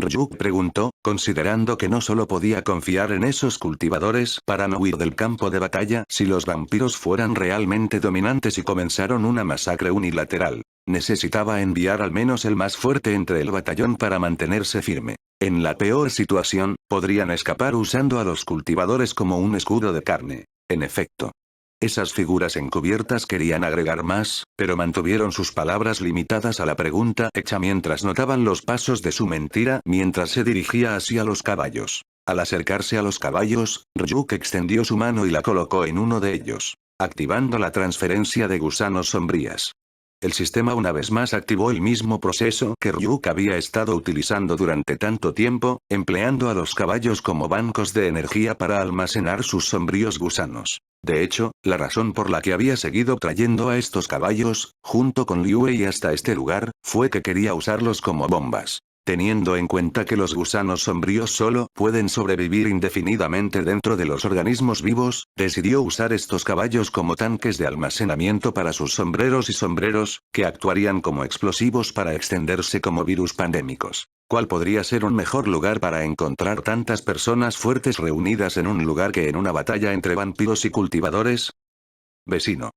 Ryuk preguntó, considerando que no solo podía confiar en esos cultivadores para no huir del campo de batalla si los vampiros fueran realmente dominantes y comenzaron una masacre unilateral. Necesitaba enviar al menos el más fuerte entre el batallón para mantenerse firme. En la peor situación, podrían escapar usando a los cultivadores como un escudo de carne. En efecto. Esas figuras encubiertas querían agregar más, pero mantuvieron sus palabras limitadas a la pregunta hecha mientras notaban los pasos de su mentira mientras se dirigía hacia los caballos. Al acercarse a los caballos, Ryuk extendió su mano y la colocó en uno de ellos, activando la transferencia de gusanos sombrías. El sistema una vez más activó el mismo proceso que Ryuk había estado utilizando durante tanto tiempo, empleando a los caballos como bancos de energía para almacenar sus sombríos gusanos. De hecho, la razón por la que había seguido trayendo a estos caballos, junto con Liu Wei hasta este lugar, fue que quería usarlos como bombas. Teniendo en cuenta que los gusanos sombríos solo pueden sobrevivir indefinidamente dentro de los organismos vivos, decidió usar estos caballos como tanques de almacenamiento para sus sombreros y sombreros, que actuarían como explosivos para extenderse como virus pandémicos. ¿Cuál podría ser un mejor lugar para encontrar tantas personas fuertes reunidas en un lugar que en una batalla entre vampiros y cultivadores? Vecino.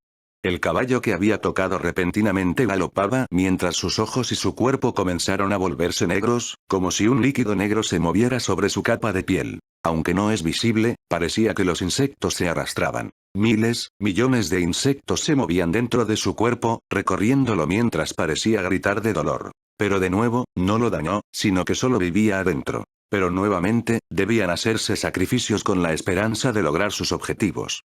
El caballo que había tocado repentinamente galopaba mientras sus ojos y su cuerpo comenzaron a volverse negros, como si un líquido negro se moviera sobre su capa de piel. Aunque no es visible, parecía que los insectos se arrastraban. Miles, millones de insectos se movían dentro de su cuerpo, recorriéndolo mientras parecía gritar de dolor. Pero de nuevo, no lo dañó, sino que solo vivía adentro. Pero nuevamente, debían hacerse sacrificios con la esperanza de lograr sus objetivos.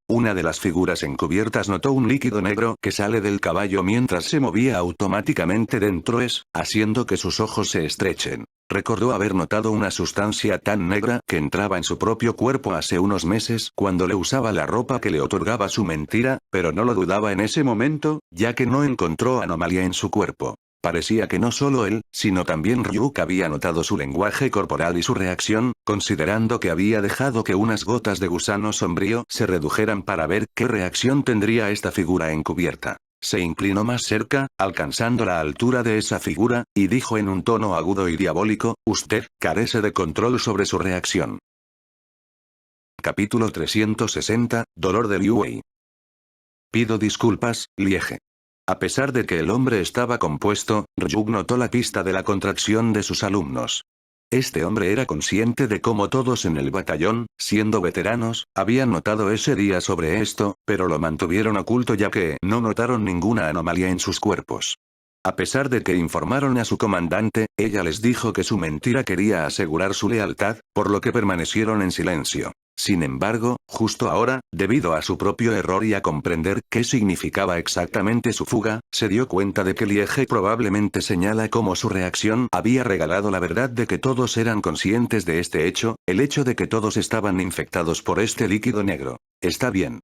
Una de las figuras encubiertas notó un líquido negro que sale del caballo mientras se movía automáticamente dentro haciendo que sus ojos se estrechen. Recordó haber notado una sustancia tan negra que entraba en su propio cuerpo hace unos meses cuando le usaba la ropa que le otorgaba su mentira, pero no lo dudaba en ese momento, ya que no encontró anomalía en su cuerpo. Parecía que no solo él, sino también Ryuk había notado su lenguaje corporal y su reacción, considerando que había dejado que unas gotas de gusano sombrío se redujeran para ver qué reacción tendría esta figura encubierta. Se inclinó más cerca, alcanzando la altura de esa figura, y dijo en un tono agudo y diabólico, «Usted carece de control sobre su reacción». Capítulo 360, Dolor de Liu Wei. Pido disculpas, Liege. A pesar de que el hombre estaba compuesto, Ryuk notó la pista de la contracción de sus alumnos. Este hombre era consciente de cómo todos en el batallón, siendo veteranos, habían notado ese día sobre esto, pero lo mantuvieron oculto ya que no notaron ninguna anomalía en sus cuerpos. A pesar de que informaron a su comandante, ella les dijo que su mentira quería asegurar su lealtad, por lo que permanecieron en silencio. Sin embargo, justo ahora, debido a su propio error y a comprender qué significaba exactamente su fuga, se dio cuenta de que Liege probablemente señala cómo su reacción había regalado la verdad de que todos eran conscientes de este hecho, el hecho de que todos estaban infectados por este líquido negro. Está bien.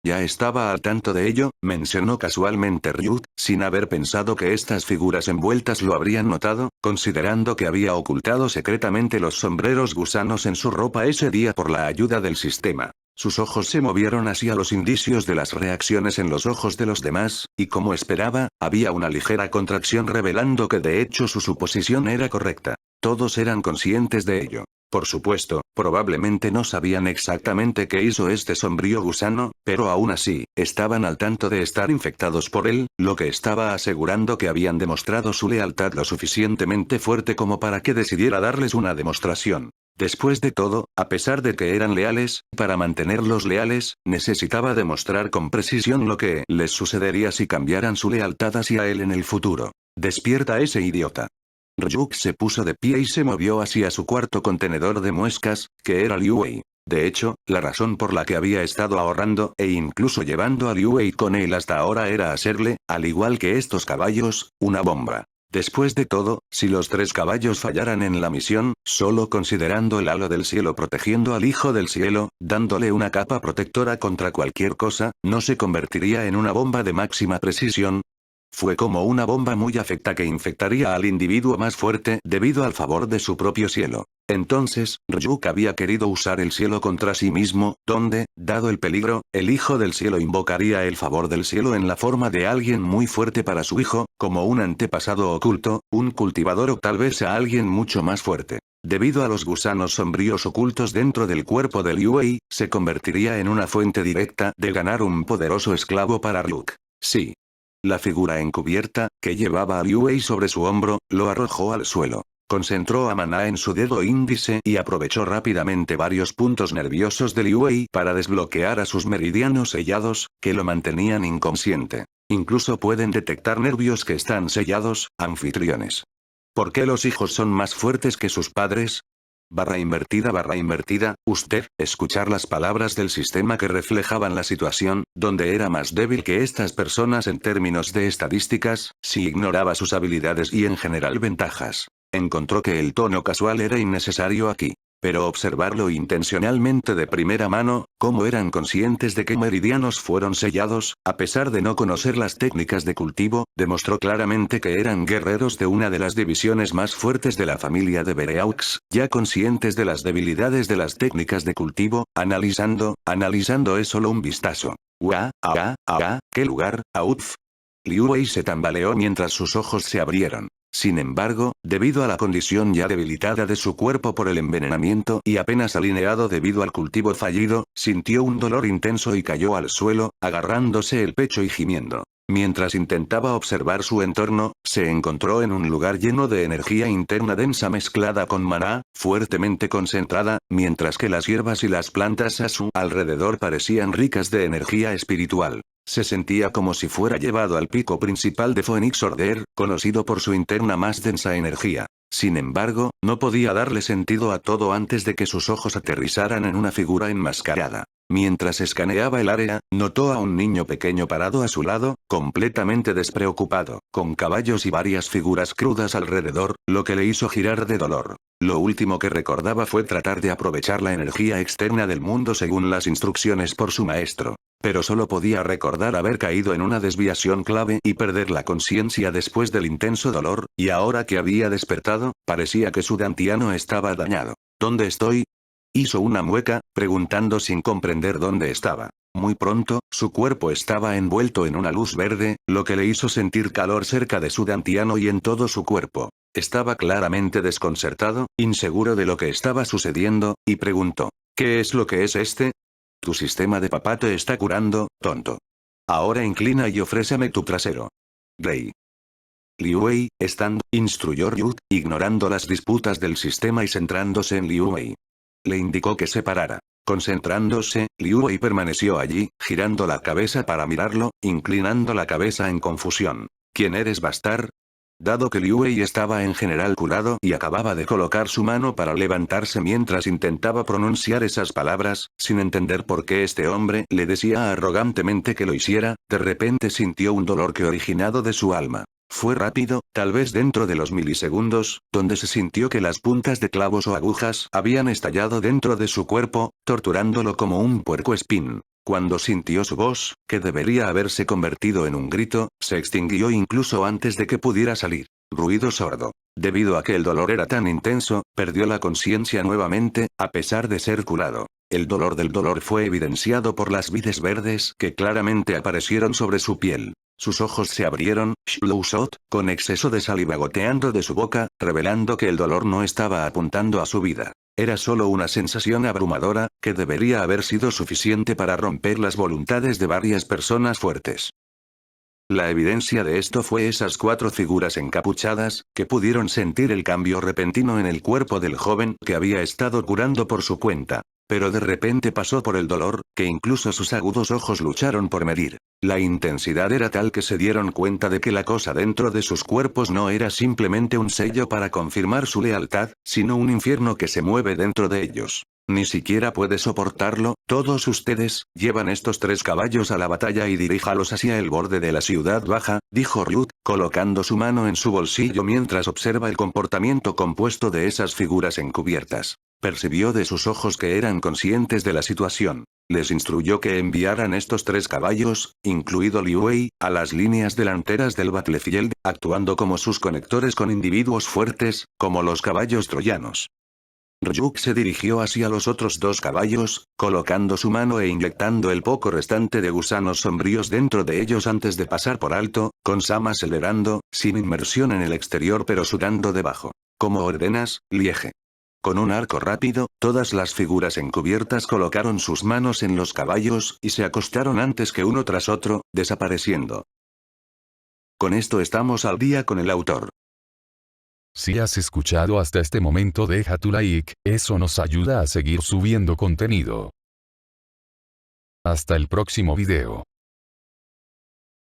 Ya estaba al tanto de ello, mencionó casualmente Ryuk, sin haber pensado que estas figuras envueltas lo habrían notado, considerando que había ocultado secretamente los sombreros gusanos en su ropa ese día por la ayuda del sistema. Sus ojos se movieron hacia los indicios de las reacciones en los ojos de los demás, y como esperaba, había una ligera contracción revelando que de hecho su suposición era correcta. Todos eran conscientes de ello. Por supuesto, probablemente no sabían exactamente qué hizo este sombrío gusano, pero aún así, estaban al tanto de estar infectados por él, lo que estaba asegurando que habían demostrado su lealtad lo suficientemente fuerte como para que decidiera darles una demostración. Después de todo, a pesar de que eran leales, para mantenerlos leales, necesitaba demostrar con precisión lo que les sucedería si cambiaran su lealtad hacia él en el futuro. Despierta a ese idiota. Ryuk se puso de pie y se movió hacia su cuarto contenedor de muescas, que era Liu Wei. De hecho, la razón por la que había estado ahorrando e incluso llevando a Liu Wei con él hasta ahora era hacerle, al igual que estos caballos, una bomba. Después de todo, si los 3 caballos fallaran en la misión, solo considerando el halo del cielo protegiendo al Hijo del Cielo, dándole una capa protectora contra cualquier cosa, ¿no se convertiría en una bomba de máxima precisión? Fue como una bomba muy afecta que infectaría al individuo más fuerte debido al favor de su propio cielo. Entonces, Ryuk había querido usar el cielo contra sí mismo, donde, dado el peligro, el Hijo del Cielo invocaría el favor del cielo en la forma de alguien muy fuerte para su hijo, como un antepasado oculto, un cultivador o tal vez a alguien mucho más fuerte. Debido a los gusanos sombríos ocultos dentro del cuerpo de Liu Wei, se convertiría en una fuente directa de ganar un poderoso esclavo para Ryuk. Sí. La figura encubierta, que llevaba a Liu Wei sobre su hombro, lo arrojó al suelo. Concentró a Maná en su dedo índice y aprovechó rápidamente varios puntos nerviosos de Liu Wei para desbloquear a sus meridianos sellados, que lo mantenían inconsciente. Incluso pueden detectar nervios que están sellados, anfitriones. ¿Por qué los hijos son más fuertes que sus padres? // usted, escuchar las palabras del sistema que reflejaban la situación, donde era más débil que estas personas en términos de estadísticas, si ignoraba sus habilidades y en general ventajas. Encontró que el tono casual era innecesario aquí. Pero observarlo intencionalmente de primera mano, cómo eran conscientes de qué meridianos fueron sellados, a pesar de no conocer las técnicas de cultivo, demostró claramente que eran guerreros de una de las divisiones más fuertes de la familia de Bereaux, ya conscientes de las debilidades de las técnicas de cultivo, analizando es solo un vistazo. ¿Qué lugar, Autf? Liu Wei se tambaleó mientras sus ojos se abrieron. Sin embargo, debido a la condición ya debilitada de su cuerpo por el envenenamiento y apenas alineado debido al cultivo fallido, sintió un dolor intenso y cayó al suelo, agarrándose el pecho y gimiendo. Mientras intentaba observar su entorno, se encontró en un lugar lleno de energía interna densa mezclada con maná, fuertemente concentrada, mientras que las hierbas y las plantas a su alrededor parecían ricas de energía espiritual. Se sentía como si fuera llevado al pico principal de Phoenix Order, conocido por su interna más densa energía. Sin embargo, no podía darle sentido a todo antes de que sus ojos aterrizaran en una figura enmascarada. Mientras escaneaba el área, notó a un niño pequeño parado a su lado, completamente despreocupado, con caballos y varias figuras crudas alrededor, lo que le hizo girar de dolor. Lo último que recordaba fue tratar de aprovechar la energía externa del mundo según las instrucciones por su maestro. Pero solo podía recordar haber caído en una desviación clave y perder la conciencia después del intenso dolor, y ahora que había despertado, parecía que su dantiano estaba dañado. ¿Dónde estoy? Hizo una mueca, preguntando sin comprender dónde estaba. Muy pronto, su cuerpo estaba envuelto en una luz verde, lo que le hizo sentir calor cerca de su dantiano y en todo su cuerpo. Estaba claramente desconcertado, inseguro de lo que estaba sucediendo, y preguntó, ¿qué es lo que es este? Tu sistema de papá te está curando, tonto. Ahora inclina y ofréceme tu trasero. Rey. Liu Wei, instruyó Ryu, ignorando las disputas del sistema y centrándose en Liu Wei. Le indicó que se parara. Concentrándose, Liu Wei permaneció allí, girando la cabeza para mirarlo, inclinando la cabeza en confusión. ¿Quién eres, Bastar? Dado que Liu Wei estaba en general curado y acababa de colocar su mano para levantarse mientras intentaba pronunciar esas palabras, sin entender por qué este hombre le decía arrogantemente que lo hiciera, de repente sintió un dolor que originado de su alma. Fue rápido, tal vez dentro de los milisegundos, donde se sintió que las puntas de clavos o agujas habían estallado dentro de su cuerpo, torturándolo como un puercoespín. Cuando sintió su voz, que debería haberse convertido en un grito, se extinguió incluso antes de que pudiera salir. Ruido sordo. Debido a que el dolor era tan intenso, perdió la conciencia nuevamente, a pesar de ser curado. El dolor del dolor fue evidenciado por las vides verdes que claramente aparecieron sobre su piel. Sus ojos se abrieron, Shlousot, con exceso de saliva goteando de su boca, revelando que el dolor no estaba apuntando a su vida. Era solo una sensación abrumadora, que debería haber sido suficiente para romper las voluntades de varias personas fuertes. La evidencia de esto fue esas 4 figuras encapuchadas, que pudieron sentir el cambio repentino en el cuerpo del joven que había estado curando por su cuenta. Pero de repente pasó por el dolor, que incluso sus agudos ojos lucharon por medir. La intensidad era tal que se dieron cuenta de que la cosa dentro de sus cuerpos no era simplemente un sello para confirmar su lealtad, sino un infierno que se mueve dentro de ellos. Ni siquiera puede soportarlo. Todos ustedes, llevan estos 3 caballos a la batalla y diríjalos hacia el borde de la ciudad baja, dijo Ryut, colocando su mano en su bolsillo mientras observa el comportamiento compuesto de esas figuras encubiertas. Percibió de sus ojos que eran conscientes de la situación. Les instruyó que enviaran estos 3 caballos, incluido Liu Wei, a las líneas delanteras del Battlefield, actuando como sus conectores con individuos fuertes, como los caballos troyanos. Ryuk se dirigió hacia los otros 2 caballos, colocando su mano e inyectando el poco restante de gusanos sombríos dentro de ellos antes de pasar por alto, con Sam acelerando, sin inmersión en el exterior pero sudando debajo. ¿Cómo ordenas, Liege? Con un arco rápido, todas las figuras encubiertas colocaron sus manos en los caballos y se acostaron antes que uno tras otro, desapareciendo. Con esto estamos al día con el autor. Si has escuchado hasta este momento, deja tu like, eso nos ayuda a seguir subiendo contenido. Hasta el próximo video.